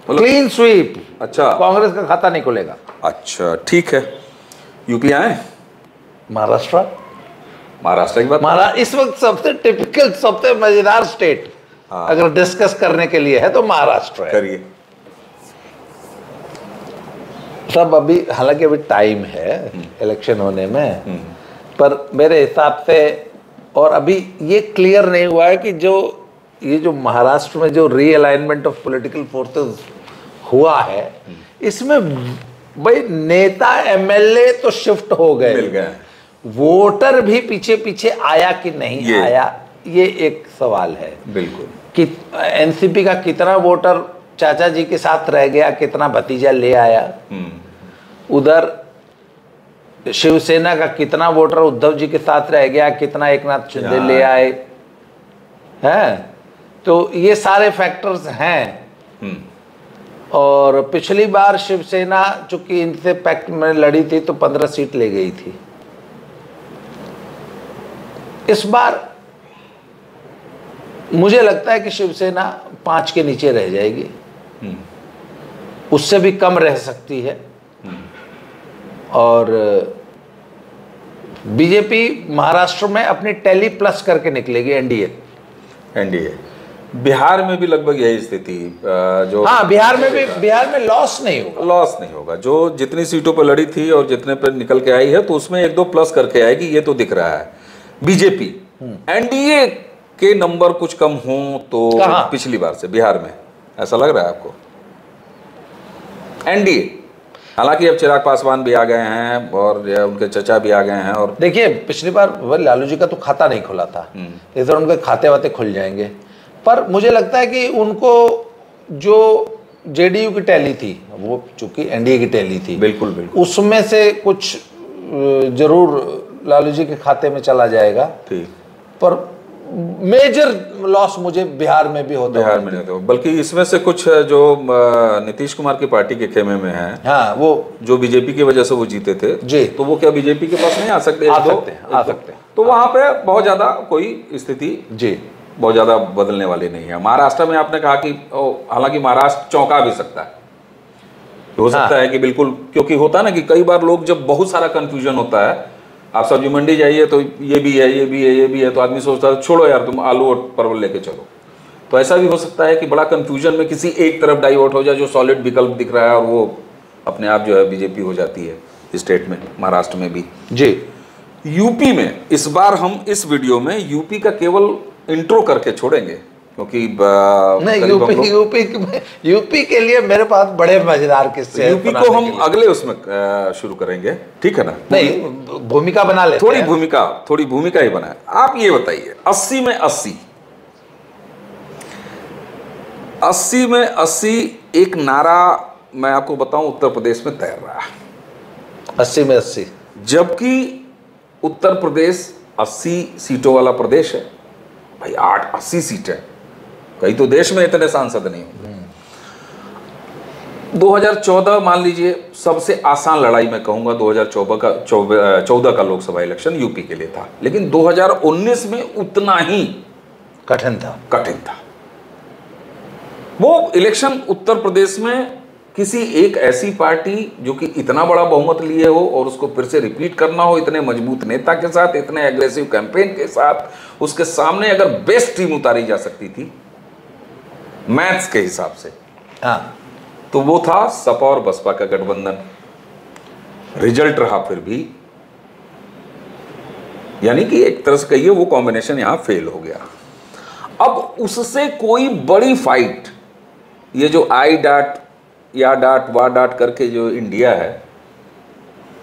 Clean sweep. अच्छा, कांग्रेस का खाता नहीं खुलेगा। अच्छा ठीक है। यूपी आए? महाराष्ट्र की बात इस वक्त सबसे टिपिकल, सबसे मजेदार स्टेट अगर डिस्कस करने के लिए है तो महाराष्ट्र है। करिए। सब अभी, हालांकि अभी टाइम है इलेक्शन होने में, पर मेरे हिसाब से, और अभी ये क्लियर नहीं हुआ है कि ये जो महाराष्ट्र में जो रीअलाइनमेंट ऑफ पॉलिटिकल फोर्सेस हुआ है, इसमें भाई नेता एमएलए तो शिफ्ट हो गए, मिल गए, वोटर भी पीछे पीछे आया कि नहीं आया, ये एक सवाल है। बिल्कुल। कि एनसीपी का कितना वोटर चाचा जी के साथ रह गया, कितना भतीजा ले आया। उधर शिवसेना का कितना वोटर उद्धव जी के साथ रह गया, कितना एकनाथ शिंदे ले आए हैं। तो ये सारे फैक्टर्स हैं। और पिछली बार शिवसेना चूंकि इनसे पैक्ट में लड़ी थी तो 15 सीट ले गई थी। इस बार मुझे लगता है कि शिवसेना 5 के नीचे रह जाएगी, उससे भी कम रह सकती है। और बीजेपी महाराष्ट्र में अपनी टैली प्लस करके निकलेगी। एनडीए बिहार में भी लगभग यही स्थिति जो, हाँ, बिहार में लॉस नहीं होगा। जो जितनी सीटों पर लड़ी थी और जितने पर निकल के आई है, तो उसमें 1-2 प्लस करके आएगी, ये तो दिख रहा है। बीजेपी एनडीए के नंबर कुछ कम हो तो पिछली बार से बिहार में, ऐसा लग रहा है आपको? एनडीए, हालांकि अब चिराग पासवान भी आ गए हैं और उनके चचा भी आ गए हैं। और देखिए, पिछली बार लालू जी का तो खाता नहीं खुला था, इस बार उनके खाते वाते खुल जाएंगे। पर मुझे लगता है कि उनको जो जेडीयू की टैली थी, वो चूंकि एनडीए की टैली थी, बिल्कुल, उसमें से कुछ जरूर लालू जी के खाते में चला जाएगा। ठीक। पर मेजर लॉस मुझे बिहार में भी होता है। बिहार में नहीं होता, बल्कि इसमें से कुछ जो नीतीश कुमार की पार्टी के खेमे में है, हाँ, वो जो बीजेपी की वजह से वो जीते थे जी, तो वो क्या बीजेपी के पास नहीं आ सकते? आ सकते हैं। तो वहां पे बहुत ज्यादा कोई स्थिति जी बहुत ज्यादा बदलने वाली नहीं है। महाराष्ट्र में आपने कहा कि हालांकि महाराष्ट्र चौंका भी सकता है, हो सकता है कि बिल्कुल, क्योंकि होता है ना कि कई बार लोग जब बहुत सारा कंफ्यूजन होता है, आप सब्जी मंडी जाइए तो ये भी है, ये भी है, ये भी है, तो आदमी सोचता है छोड़ो यार, तुम आलू और परवल लेके चलो। तो ऐसा भी हो सकता है कि बड़ा कंफ्यूजन में किसी एक तरफ डाइवर्ट हो जाए, जो सॉलिड विकल्प दिख रहा है, और वो अपने आप जो है बीजेपी हो जाती है स्टेट में, महाराष्ट्र में भी। जी। यूपी में इस बार हम इस वीडियो में यूपी का केवल इंट्रो करके छोड़ेंगे, क्योंकि यूपी के लिए मेरे पास बड़े मजेदार किस्से हैं। यूपी को हम अगले उसमें शुरू करेंगे, ठीक है ना? नहीं, भूमिका बना लेते हैं। थोड़ी भूमिका ही बनाए। आप ये बताइए, 80 में 80 एक नारा मैं आपको बताऊं उत्तर प्रदेश में तैर रहा है। 80 में 80, जबकि उत्तर प्रदेश 80 सीटों वाला प्रदेश है भाई। 80 सीटें, कई तो देश में इतने सांसद नहीं होंगे। 2014 मान लीजिए सबसे आसान लड़ाई मैं कहूंगा 2014 का लोकसभा इलेक्शन यूपी के लिए था, लेकिन 2019 में उतना ही कठिन था। वो इलेक्शन उत्तर प्रदेश में किसी एक ऐसी पार्टी जो कि इतना बड़ा बहुमत लिए हो और उसको फिर से रिपीट करना हो, इतने मजबूत नेता के साथ, इतने एग्रेसिव कैंपेन के साथ, उसके सामने अगर बेस्ट टीम उतारी जा सकती थी मैथ्स के हिसाब से, हाँ, तो वो था सपा और बसपा का गठबंधन। रिजल्ट रहा फिर भी, यानी कि एक तरह से कहिए वो कॉम्बिनेशन यहां फेल हो गया। अब उससे कोई बड़ी फाइट, ये जो आई डाट या डाट वा डाट करके जो इंडिया है,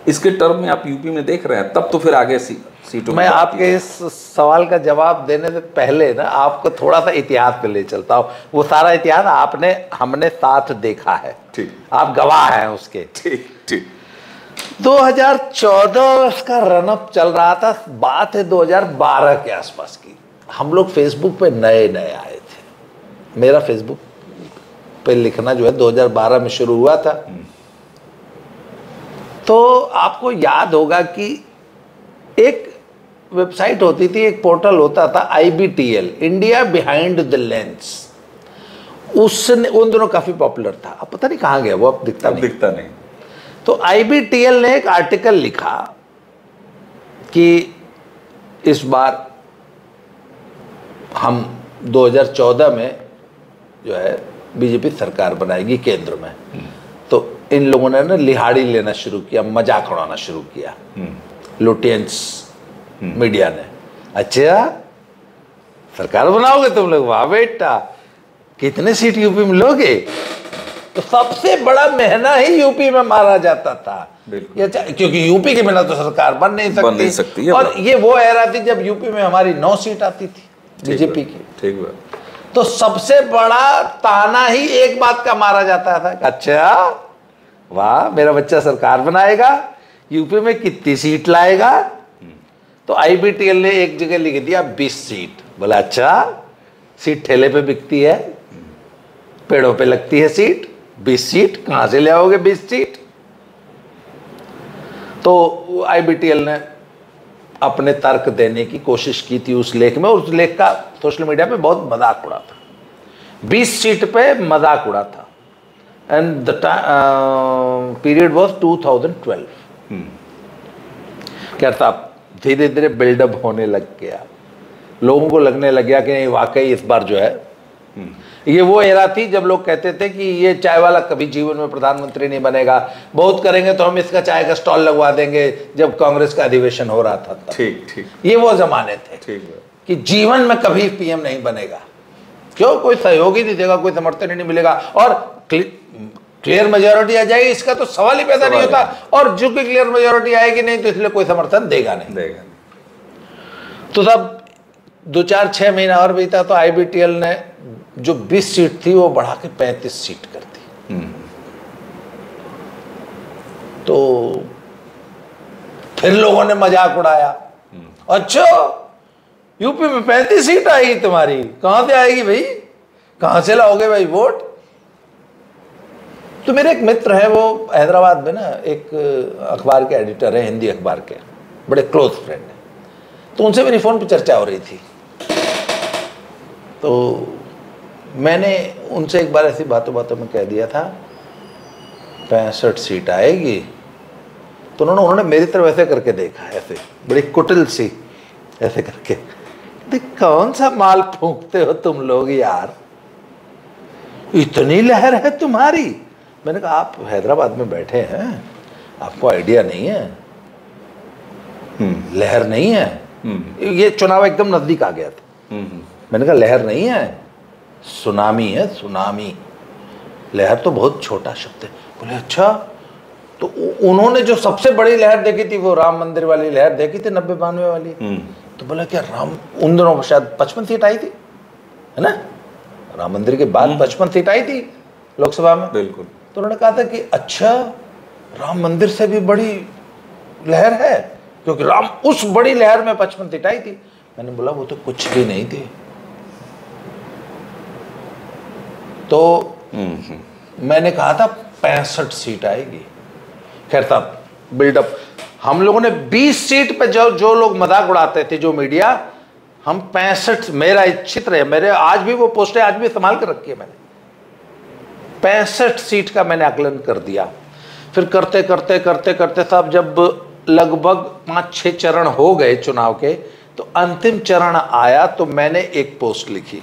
इसके टर्म में आप यूपी में देख रहे हैं, तब तो फिर आगे सीटों मैं आपके इस सवाल का जवाब देने से पहले ना आपको थोड़ा सा इतिहास पे ले चलता हूँ। वो सारा इतिहास हमने साथ देखा है, ठीक, आप गवाह हैं उसके। ठीक ठीक। 2014 का रनअप चल रहा था, बात है 2012 के आसपास की। हम लोग फेसबुक पे नए नए आए थे, मेरा फेसबुक पे लिखना जो है 2012 में शुरू हुआ था। तो आपको याद होगा कि एक वेबसाइट होती थी, एक पोर्टल होता था IBTL, India behind the lens. उसने उन दोनों काफी पॉपुलर था, अब पता नहीं कहाँ गया वो, अब दिखता नहीं। तो IBTL ने एक आर्टिकल लिखा कि इस बार हम 2014 में जो है बीजेपी सरकार बनाएगी केंद्र में। तो इन लोगों ने ना लिहाड़ी लेना शुरू किया, मजाक उड़ाना शुरू किया, लुटियंस मीडिया ने। अच्छा सरकार बनाओगे तुम लोग, वाह बेटा, कितने सीट यूपी में लोगे? तो सबसे बड़ा महना ही यूपी में मारा जाता था, क्योंकि यूपी के बिना तो सरकार बन नहीं सकती। और ये वो एरा थी जब यूपी में हमारी 9 सीट आती थी बीजेपी की। ठीक है। तो सबसे बड़ा ताना ही एक बात का मारा जाता था, अच्छा वाह मेरा बच्चा सरकार बनाएगा, यूपी में कितनी सीट लाएगा? तो IBTL ने एक जगह लिख दिया 20 सीट। बोला अच्छा, सीट ठेले पे बिकती है, पेड़ों पे लगती है सीट, 20 सीट कहां से ले आओगे 20 सीट? तो IBTL ने अपने तर्क देने की कोशिश की थी उस लेख में, और उस लेख का सोशल मीडिया पे बहुत मजाक उड़ा था, 20 सीट पे मजाक उड़ा था। And the period was 2012। क्या था, धीरे धीरे बिल्डअप होने लग गया, लोगों को लगने लग गया कि नहीं वाकई इस बार जो है, ये वो एरा थी जब लोग कहते थे कि ये चाय वाला कभी जीवन में प्रधानमंत्री नहीं बनेगा, बहुत करेंगे तो हम इसका चाय का स्टॉल लगवा देंगे, जब कांग्रेस का अधिवेशन हो रहा था। ठीक ठीक, ये वो जमाने थे। ठीक है। कि जीवन में कभी PM नहीं बनेगा, क्यों? कोई सहयोग ही नहीं देगा, कोई समर्थन ही नहीं मिलेगा, और क्लियर मेजोरिटी आ जाएगी इसका तो सवाल ही पैदा नहीं होता, और जो कि क्लियर मेजोरिटी आएगी नहीं तो इसलिए कोई समर्थन देगा नहीं। तो तब 2-4-6 महीना और बीता तो IBTL ने जो 20 सीट थी वो बढ़ा के 35 सीट कर दी। तो फिर लोगों ने मजाक उड़ाया, अच्छा यूपी में 35 सीट आएगी तुम्हारी, कहां से आएगी भाई, कहां से लाओगे भाई वोट? तो मेरे एक मित्र है, वो हैदराबाद में ना एक अखबार के एडिटर है, हिंदी अखबार के, बड़े क्लोज फ्रेंड है। तो उनसे मेरी फोन पे चर्चा हो रही थी, तो मैंने उनसे एक बार ऐसी बातों बातों में कह दिया था 65 सीट आएगी। तो उन्होंने मेरी तरफ ऐसे करके देखा, ऐसे बड़ी कुटिल सी ऐसे करके, देख कौन सा माल फूंकते हो तुम लोग यार, इतनी लहर है तुम्हारी। मैंने कहा आप हैदराबाद में बैठे हैं, आपको आइडिया नहीं है, लहर नहीं है। ये चुनाव एकदम नजदीक आ गया था। मैंने कहा लहर नहीं है, सुनामी है, सुनामी। लहर तो बहुत छोटा शब्द है। बोले अच्छा, तो उन्होंने जो सबसे बड़ी लहर देखी थी वो राम मंदिर वाली लहर देखी थी, 90-92 वाली। तो बोला क्या राम, उन दिनों शायद 55 सीट आई थी, है ना, राम मंदिर के बाद 55 सीट आई थी लोकसभा में। बिल्कुल। तो उन्होंने कहा था कि अच्छा राम मंदिर से भी बड़ी लहर है, क्योंकि राम उस बड़ी लहर में 55 सीट आई थी। मैंने बोला वो तो कुछ भी नहीं थी। तो मैंने कहा था 65 सीट आएगी। खैर तब बिल्डअप हम लोगों ने 20 सीट पे जो लोग मजाक उड़ाते थे, जो मीडिया, हम 65, मेरा इच्छित रहे, मेरे आज भी वो पोस्टें आज भी इस्तेमाल कर रखी है मैंने, 65 सीट का मैंने आकलन कर दिया। फिर करते करते करते करते साहब जब लगभग 5-6 चरण हो गए चुनाव के, तो अंतिम चरण आया तो मैंने एक पोस्ट लिखी।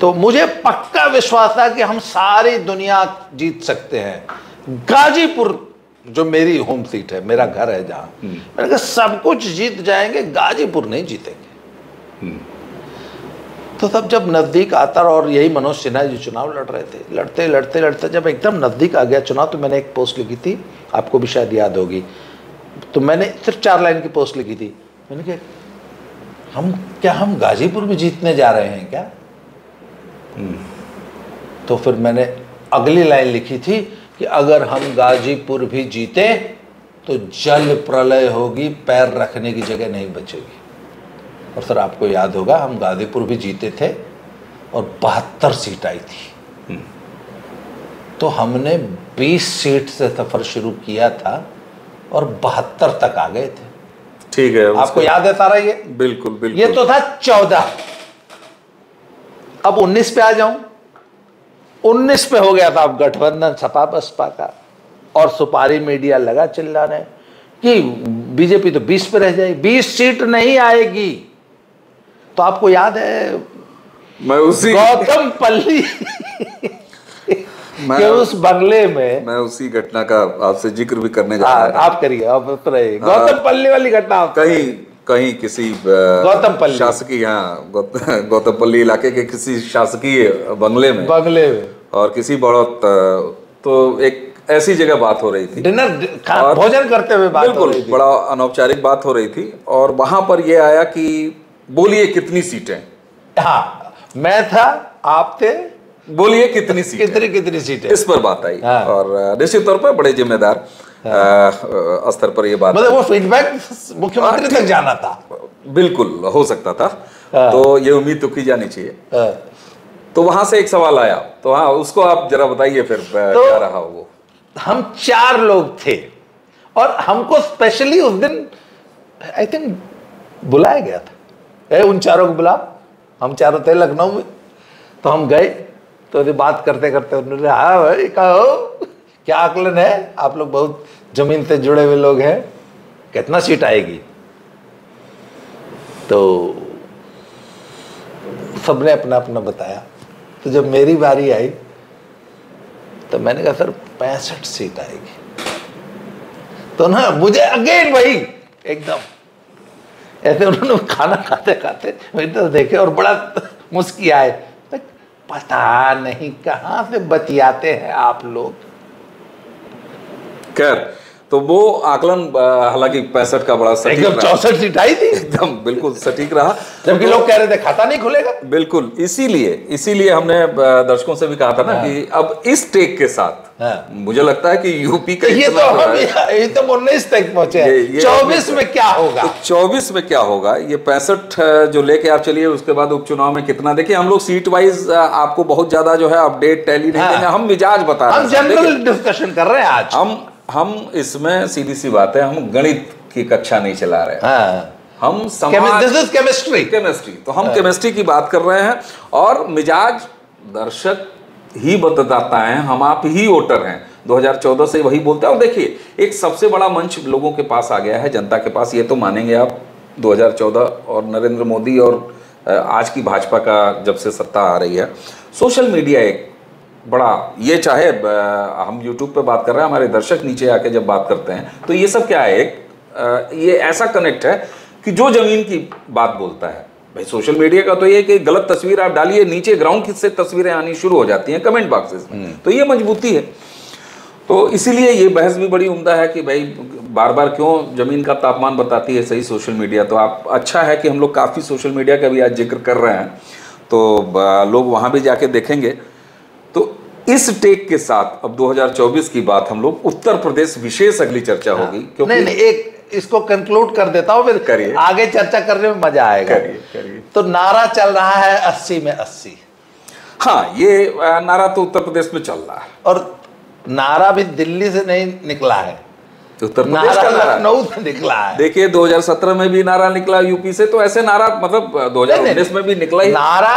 तो मुझे पक्का विश्वास था कि हम सारी दुनिया जीत सकते हैं। गाजीपुर जो मेरी होम सीट है, मेरा घर है जहां, मैंने कहा सब कुछ जीत जाएंगे, गाजीपुर नहीं जीतेंगे। तो तब जब नजदीक आता, और यही मनोज सिन्हा जी चुनाव लड़ रहे थे, लड़ते लड़ते लड़ते जब एकदम नजदीक आ गया चुनाव, तो मैंने एक पोस्ट लिखी थी, आपको भी शायद याद होगी। तो मैंने सिर्फ 4 लाइन की पोस्ट लिखी थी। मैंने कहा हम गाजीपुर भी जीतने जा रहे हैं क्या? तो फिर मैंने अगली लाइन लिखी थी कि अगर हम गाजीपुर भी जीते तो जल प्रलय होगी, पैर रखने की जगह नहीं बचेगी। और सर आपको याद होगा हम गाजीपुर भी जीते थे और 72 सीट आई थी। तो हमने 20 सीट से सफर शुरू किया था और 72 तक आ गए थे। ठीक है, आपको याद है सारा ये? बिल्कुल बिल्कुल। ये तो था 14। अब 19 पे आ जाऊं। 19 पे हो गया था अब गठबंधन सपा बसपा का, और सुपारी मीडिया लगा चिल्लाने कि बीजेपी तो 20 पे रह जाएगी, 20 सीट नहीं आएगी। तो आपको याद है मैं उसी गौतम पल्ली के उस बंगले में, मैं उसी घटना का आपसे जिक्र भी करने जा रहा था। आप करिए, आप गौतम पल्ली वाली घटना। कहीं किसी गौतम पल्ली शासकीय, यहाँ गौतम पल्ली इलाके के किसी शासकीय बंगले में और किसी बढ़त, तो एक ऐसी जगह बात हो रही थी, डिनर भोजन करते हुए बात हो रही थी, बड़ा अनौपचारिक बात हो रही थी। और वहां पर यह आया कि बोलिए कितनी सीटें। हाँ, मैं था, आप थे, बोलिए कितनी सीटें, कितनी सीटें, इस पर बात आई। हाँ। और निश्चित तौर पर बड़े जिम्मेदार स्तर पर ये बात, मतलब वो फीडबैक मुख्यमंत्री तक जाना था, बिल्कुल हो सकता था। तो ये उम्मीद तो की जानी चाहिए। तो वहां से एक सवाल आया, तो हाँ उसको आप जरा बताइए फिर तो क्या रहा वो। हम 4 लोग थे और हमको स्पेशली उस दिन आई थिंक बुलाया गया था, उन 4 को बुला, हम 4 थे लखनऊ में। तो हम गए, तो बात करते करते उन्होंने, हाँ भाई कहो क्या आकलन है, आप लोग बहुत जमीन से जुड़े हुए लोग हैं, कितना सीट आएगी? तो सबने अपना अपना बताया। तो जब मेरी बारी आई तो मैंने कहा सर 65 सीट आएगी। तो ना मुझे अगेन वही एकदम ऐसे उन्होंने खाना खाते खाते इधर देखे और बड़ा मुस्कियाए, पता नहीं कहाँ से बतियाते हैं आप लोग। खैर, तो वो आकलन हालांकि 65 का बड़ा सटीक एकदम 64 सीट आई थी, एकदम बिल्कुल सटीक रहा, जबकि लोग कह रहे थे खाता नहीं खुलेगा। बिल्कुल, इसीलिए हमने दर्शकों से भी कहा था ना कि अब इस टेक के साथ मुझे लगता है कि यूपी का ये तो हम ये तो 19 तक पहुंचे हैं, 24 में क्या होगा? तो 24 में क्या होगा, ये 65 जो लेके आप चलिए, उसके बाद उपचुनाव में कितना, देखिए हम लोग सीट वाइज आपको बहुत ज्यादा जो है अपडेट टैली नहीं देंगे, हम मिजाज बता रहे हैं, हम जनरल डिस्कशन कर रहे हैं आज। हम इसमें सीधी सी बात है, हम गणित की कक्षा नहीं चला रहे हैं, हम समाज केमिस्ट्री, तो हम केमिस्ट्री की बात कर रहे हैं। और मिजाज दर्शक ही बताता है, हम आप ही वोटर हैं, 2014 से वही बोलते हैं। और देखिए एक सबसे बड़ा मंच लोगों के पास आ गया है, जनता के पास, ये तो मानेंगे आप, 2014 और नरेंद्र मोदी और आज की भाजपा का जब से सत्ता आ रही है, सोशल मीडिया एक बड़ा, ये चाहे हम YouTube पे बात कर रहे हैं, हमारे दर्शक नीचे आके जब बात करते हैं, तो ये सब क्या है, एक ये ऐसा कनेक्ट है कि जो जमीन की बात बोलता है भाई, सोशल मीडिया का तो ये कि गलत तस्वीर आप डालिए, नीचे ग्राउंड से तस्वीरें आनी शुरू हो जाती हैं कमेंट बॉक्सेस में, तो ये मजबूती है। तो इसीलिए ये बहस भी बड़ी उम्दा है कि भाई बार बार क्यों जमीन का तापमान बताती है सही सोशल मीडिया। तो आप, अच्छा है कि हम लोग काफ़ी सोशल मीडिया का भी आज जिक्र कर रहे हैं, तो लोग वहाँ भी जाके देखेंगे। तो इस टेक के साथ अब 2024 की बात, हम लोग उत्तर प्रदेश विशेष अगली चर्चा होगी, क्योंकि नहीं एक इसको कंक्लूड कर देता हूं, फिर करिए, आगे चर्चा करने में मजा आएगा। करिए। तो नारा चल रहा है 80 में 80। हाँ, ये नारा तो उत्तर प्रदेश में चल रहा है, और नारा भी दिल्ली से नहीं निकला है, उत्तर प्रदेश का नारा लखनऊ से निकला है। देखिए 2017 में भी नारा निकला यूपी से, तो ऐसे नारा मतलब 2019 में भी निकला ही। नारा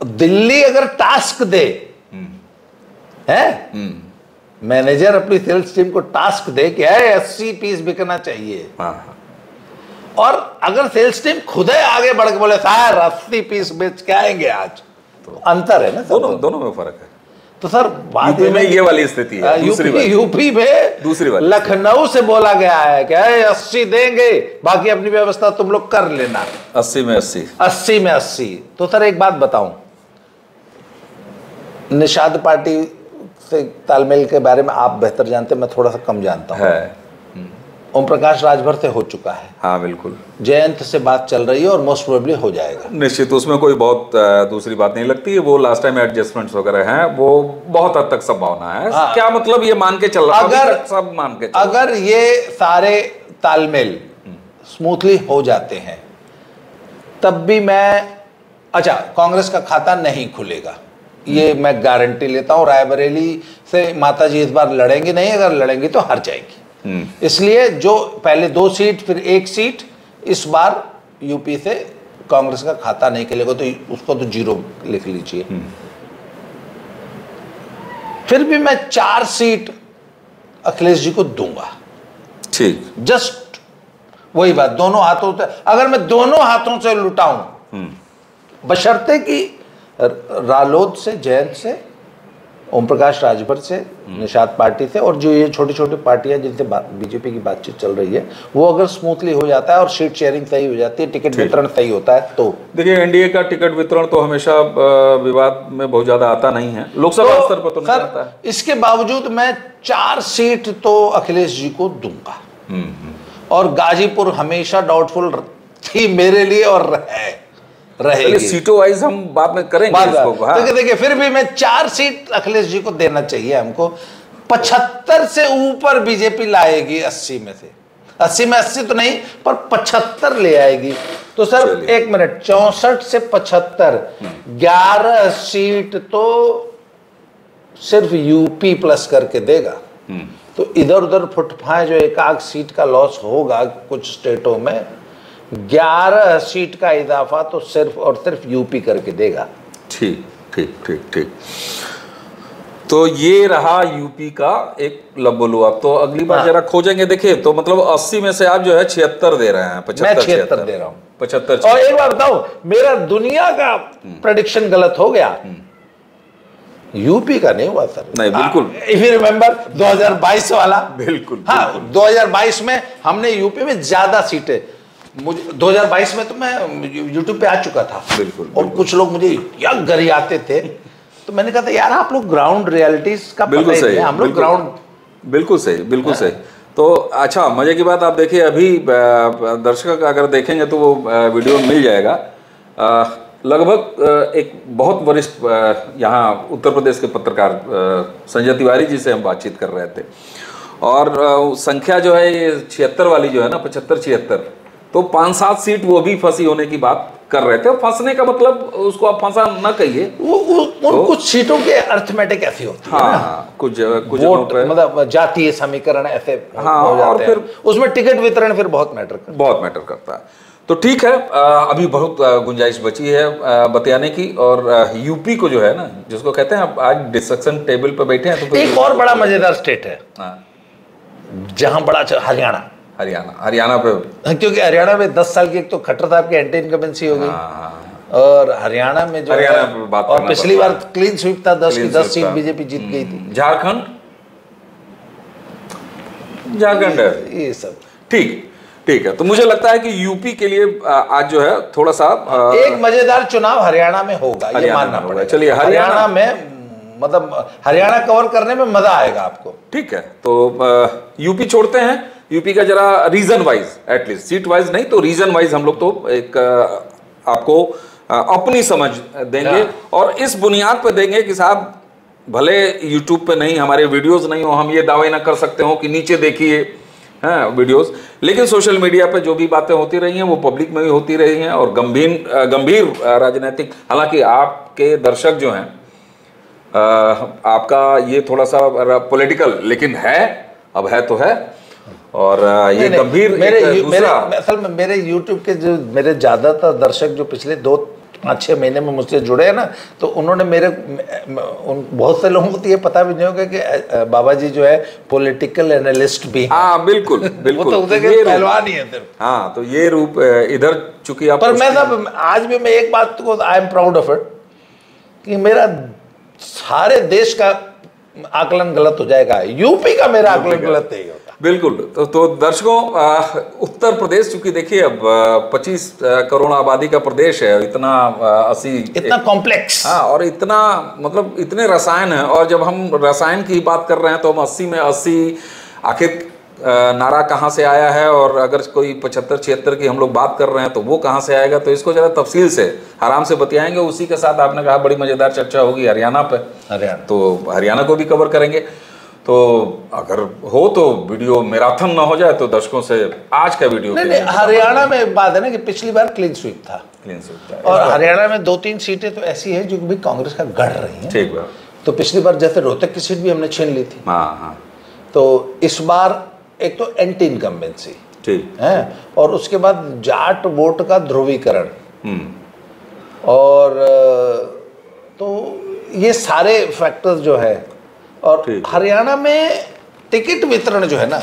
दिल्ली अगर टास्क दे है, मैनेजर अपनी सेल्स टीम को टास्क दे कि 80 पीस बिकना चाहिए, हाँ, और अगर सेल्स टीम खुद ही आगे बढ़ के बोले सर 80 पीस बेच के आएंगे आज, तो अंतर है ना सर, दोनों में फर्क है। तो सर बात यूपी में ये वाली स्थिति है, यूपी में दूसरी वाली लखनऊ से बोला गया है कि 80 देंगे, बाकी अपनी व्यवस्था तुम लोग कर लेना। 80 में 80, 80 में 80। तो सर एक बात बताऊं, निषाद पार्टी से तालमेल के बारे में आप बेहतर जानते हैं, मैं थोड़ा सा कम जानता हूं। है। ओम प्रकाश राजभर से हो चुका है, हाँ बिल्कुल, जयंत से बात चल रही है और मोस्ट प्रोबेबली हो जाएगा निश्चित, उसमें कोई बहुत दूसरी बात नहीं लगती है। वो लास्ट टाइम एडजस्टमेंट्स वगैरह हैं, वो बहुत हद तक संभावना है। हाँ। क्या मतलब ये मान के चल रहा है, अगर सब मान के चल, अगर ये सारे तालमेल स्मूथली हो जाते हैं तब भी अच्छा कांग्रेस का खाता नहीं खुलेगा, ये मैं गारंटी लेता हूं। रायबरेली से माताजी इस बार लड़ेंगी नहीं, अगर लड़ेंगी तो हार जाएगी। इसलिए जो पहले 2 सीट फिर 1 सीट, इस बार यूपी से कांग्रेस का खाता नहीं खुलेगा, तो उसको तो 0 लिख लीजिए। फिर भी मैं 4 सीट अखिलेश जी को दूंगा, ठीक, जस्ट वही बात, दोनों हाथों से, अगर मैं दोनों हाथों से लुटाऊं, बशर्ते कि रालोद से, जयंत से, ओम प्रकाश राजभर से, निषाद पार्टी से, और जो ये छोटी छोटी पार्टियां जिनसे बीजेपी की बातचीत चल रही है, वो अगर स्मूथली हो जाता है और सीट शेयरिंग सही हो जाती है, टिकट वितरण सही होता है, तो देखिए एनडीए का टिकट वितरण तो हमेशा विवाद में बहुत ज्यादा आता नहीं है, लोकसभा स्तर पर तो नहीं आता है। इसके बावजूद मैं 4 सीट तो अखिलेश जी को दूंगा, और गाजीपुर हमेशा डाउटफुल थी मेरे लिए और रहेगी। सीटों वाइज हम बाद में करेंगे इसको। हाँ। देखिए फिर भी मैं 4 सीट अखिलेश जी को देना चाहिए हमको। 75 से ऊपर बीजेपी लाएगी 80 में से, 80 में 80 तो नहीं पर 75 ले आएगी। तो सर एक मिनट, 64 से 75, 11 सीट तो सिर्फ यूपी प्लस करके देगा। तो इधर उधर फुटफाए जो 1-8 सीट का लॉस होगा कुछ स्टेटों में, 11 सीट का इजाफा तो सिर्फ और सिर्फ यूपी करके देगा। ठीक ठीक ठीक ठीक। तो ये रहा यूपी का एक लबोलू। अब तो अगली बार जरा खोजेंगे, देखिए तो मतलब 80 में से आप जो है 76 दे रहे हैं, 75 मैं 76 दे रहा हूँ, 75। और एक बार बताऊं, मेरा दुनिया का प्रेडिक्शन गलत हो गया, यूपी का नहीं हुआ सर। नहीं बिल्कुल, इफ यू रिमेंबर 2022 वाला, बिल्कुल हाँ 2022 में हमने यूपी में ज्यादा सीटें, मुझे 2022 में तो मैं यूट्यूब पे आ चुका था, बिल्कुल, और कुछ लोग मुझे यंग गरियाते थे, तो मैंने कहा था यार आप लोग ग्राउंड रियलिटीज का पता ही नहीं, हम लोग ग्राउंड। बिल्कुल सही, बिल्कुल सही। तो अच्छा मजे की बात, आप देखिए अभी दर्शक अगर देखेंगे तो वो वीडियो मिल जाएगा। लगभग एक बहुत वरिष्ठ यहाँ उत्तर प्रदेश के पत्रकार संजय तिवारी जी से हम बातचीत कर रहे थे, और संख्या जो है ये 76 वाली जो है ना, 75-76, तो 5-7 सीट वो भी फंसी होने की बात कर रहे थे। फंसने का मतलब उसको आप फंसा ना कहिए, तो कुछ सीटों के अर्थमेटिक ऐसी होती है हाँ, कुछ मतलब जातीय समीकरण ऐसे हाँ, हो जाते और फिर उसमें टिकट वितरण फिर बहुत मैटर करता है। तो ठीक है, अभी बहुत गुंजाइश बची है बतियाने की, और यूपी को जो है ना, जिसको कहते हैं आज डिस्कशन टेबल पर बैठे हैं, तो एक और बड़ा मजेदार स्टेट है जहां बड़ा हरियाणा पे, क्योंकि हरियाणा में 10 साल की एक तो खट्टर साहब की एंटी इनकम्बेंसी हो गई, और हरियाणा में जो और पिछली बार क्लीन स्वीप था, 10 की 10 सीट बीजेपी जीत गई थी। झारखंड है ये सब ठीक है। तो मुझे लगता है कि यूपी के लिए आज जो है थोड़ा सा एक मजेदार चुनाव हरियाणा में होगा, ये मानना पड़ेगा। चलिए हरियाणा में मतलब हरियाणा कवर करने में मजा आएगा आपको। ठीक है, तो यूपी छोड़ते हैं। यूपी का जरा region wise, at least seat wise नहीं तो रीजन वाइज हम लोग तो एक आपको अपनी समझ देंगे, और इस बुनियाद पर देंगे कि साहब भले यूट्यूब पे नहीं, हमारे वीडियोस नहीं हो, हम ये दावे ना कर सकते हो कि नीचे देखिए हैं वीडियोस, लेकिन सोशल मीडिया पे जो भी बातें होती रही हैं वो पब्लिक में भी होती रही हैं और गंभीर राजनीतिक, हालांकि आपके दर्शक जो हैं आपका ये थोड़ा सा पॉलिटिकल लेकिन है, अब है तो है, और ये गंभीर असल में मेरे YouTube के जो मेरे ज़्यादातर दर्शक जो पिछले 2-5-6 महीने में मुझसे जुड़े हैं ना, तो उन्होंने बहुत से लोगों को तो ये पता भी नहीं होगा कि बाबा जी जो है पॉलिटिकल एनालिस्ट भी हैं। हाँ बिल्कुल बिल्कुल, वो तो उधर पहलवान ही है सिर्फ। हाँ, तो ये रूप इधर चूंकि आप, पर मैं साहब आज भी मैं एक बात को I am proud of it कि मेरा सारे देश का आकलन गलत हो जाएगा, यूपी का मेरा आकलन गलत नहीं होता। बिल्कुल। तो दर्शकों, उत्तर प्रदेश चूंकि देखिए अब 25 करोड़ आबादी का प्रदेश है, इतना 80 इतना कॉम्प्लेक्स, हाँ, और इतना मतलब इतने रसायन हैं, और जब हम रसायन की बात कर रहे हैं तो हम 80 में 80 आखिर नारा कहाँ से आया है, और अगर कोई 75-76 की हम लोग बात कर रहे हैं तो वो कहाँ से आएगा, तो इसको ज़रा तफसील से आराम से बतियाएंगे। उसी के साथ आपने कहा बड़ी मज़ेदार चर्चा होगी हरियाणा पे, तो हरियाणा को भी कवर करेंगे। तो अगर हो तो वीडियो मैराथन ना हो जाए तो दर्शकों से आज का वीडियो नहीं, हरियाणा में एक बात है ना कि पिछली बार क्लीन स्वीप था, और हरियाणा में 2-3 सीटें तो ऐसी है जो भी कांग्रेस का गढ़ रही हैं। ठीक है। तो पिछली बार जैसे रोहतक की सीट भी हमने छीन ली थी। हाँ। तो इस बार एक तो एंटी इनकम्बेंसी ठीक है, और उसके बाद जाट वोट का ध्रुवीकरण, और तो ये सारे फैक्टर्स जो है, और हरियाणा में टिकट वितरण जो है ना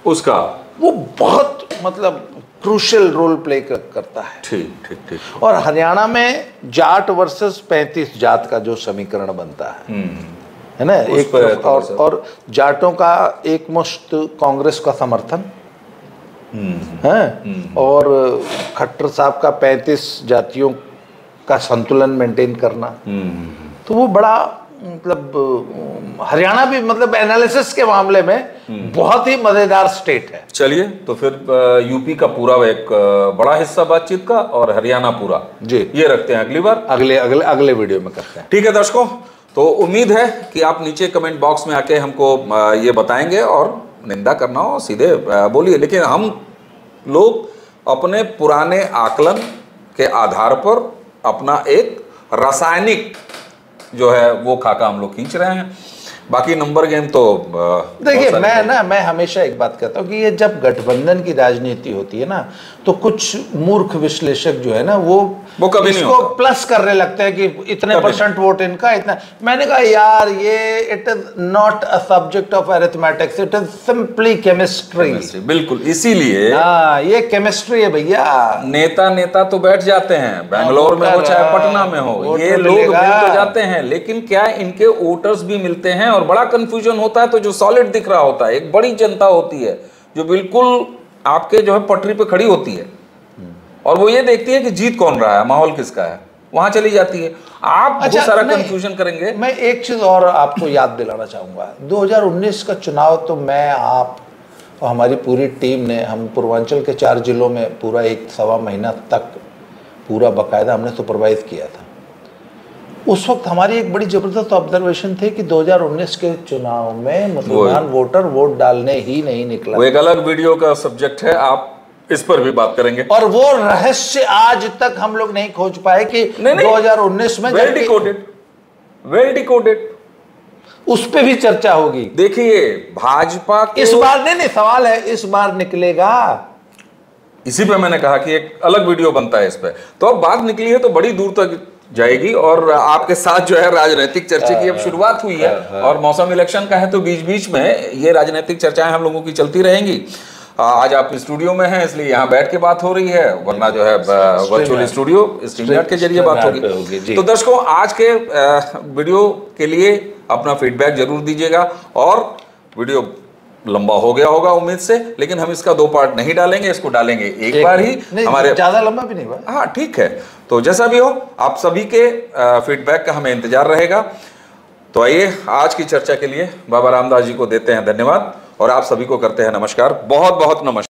उसका वो बहुत मतलब क्रूशियल रोल प्ले करता है। ठीक। और हरियाणा में जाट वर्सेस 35 जात का जो समीकरण बनता है ना, एक और जाटों का एकमुश्त कांग्रेस का समर्थन है, और खट्टर साहब का 35 जातियों का संतुलन मेंटेन करना, तो वो बड़ा मतलब हरियाणा भी मतलब एनालिसिस के मामले में बहुत ही मजेदार स्टेट है। चलिए, तो फिर यूपी का पूरा एक बड़ा हिस्सा बातचीत का और हरियाणा पूरा जी ये रखते हैं अगली बार, अगले वीडियो में करते हैं। ठीक है दर्शकों, तो उम्मीद है कि आप नीचे कमेंट बॉक्स में आके हमको ये बताएंगे, और निंदा करना हो सीधे बोलिए, लेकिन हम लोग अपने पुराने आकलन के आधार पर अपना एक रासायनिक जो है वो खाका हम लोग खींच रहे हैं। बाकी नंबर गेम तो देखिए, मैं हमेशा एक बात कहता हूँ कि ये जब गठबंधन की राजनीति होती है ना, तो कुछ मूर्ख विश्लेषक जो है ना वो कभी नहीं इसको प्लस करने लगते हैं कि इतने % वोट इनका, इतना। मैंने कहा यार ये it is not a subject of arithmetics, it is simply chemistry. बिल्कुल, इसीलिए ये केमिस्ट्री है भैया। नेता तो बैठ जाते हैं बेंगलोर में हो चाहे पटना में हो, ये लोग मिल तो जाते हैं, लेकिन क्या इनके वोटर्स भी मिलते हैं, और बड़ा कंफ्यूजन होता है। तो जो सॉलिड दिख रहा होता है, एक बड़ी जनता होती है जो बिल्कुल आपके जो है पटरी पे खड़ी होती है, और वो ये देखती है कि जीत कौन रहा है, माहौल किसका है, वहां चली जाती है। आप बहुत सारा कंफ्यूजन करेंगे। मैं एक चीज और आपको याद दिलाना चाहूंगा, 2019 का चुनाव तो मैं, आप और हमारी पूरी टीम ने, हम पूर्वांचल के 4 जिलों में पूरा 1-1.25 महीना तक पूरा बाकायदा हमने सुपरवाइज किया था। उस वक्त हमारी एक बड़ी जबरदस्त ऑब्जर्वेशन थी कि 2019 के चुनाव में मुसलमान वोटर वोट डालने ही नहीं निकला। वो एक अलग वीडियो का सब्जेक्ट है, आप इस पर भी बात करेंगे। और वो रहस्य आज तक हम लोग नहीं खोज पाए कि 2019 में वेल डिकोडेड उस पे भी चर्चा होगी। देखिए, भाजपा इस बार नहीं, सवाल है इस बार निकलेगा। इसी पे मैंने कहा कि एक अलग वीडियो बनता है इस पे। तो अब बात निकली है तो बड़ी दूर तक जाएगी, और आपके साथ जो है राजनीतिक चर्चा की अब शुरुआत हुई है, और मौसम इलेक्शन का है तो बीच बीच में ये राजनीतिक चर्चाएं हम लोगों की चलती रहेंगी। आज आप स्टूडियो में हैं इसलिए यहाँ बैठ के बात हो रही है, वरना जो है वर्चुअल स्टूडियो स्ट्रीमयार्ड के जरिए बात होगी। तो दर्शकों, आज के वीडियो के लिए अपना फीडबैक जरूर दीजिएगा, और वीडियो लंबा हो गया होगा उम्मीद से, लेकिन हम इसका 2 पार्ट नहीं डालेंगे, इसको डालेंगे एक बार ही। हमारे ज्यादा लंबा भी नहीं हुआ। हाँ ठीक है, तो जैसा भी हो आप सभी के फीडबैक का हमें इंतजार रहेगा। तो आइए आज की चर्चा के लिए बाबा रामदास जी को देते हैं धन्यवाद, और आप सभी को करते हैं नमस्कार, बहुत बहुत नमस्कार।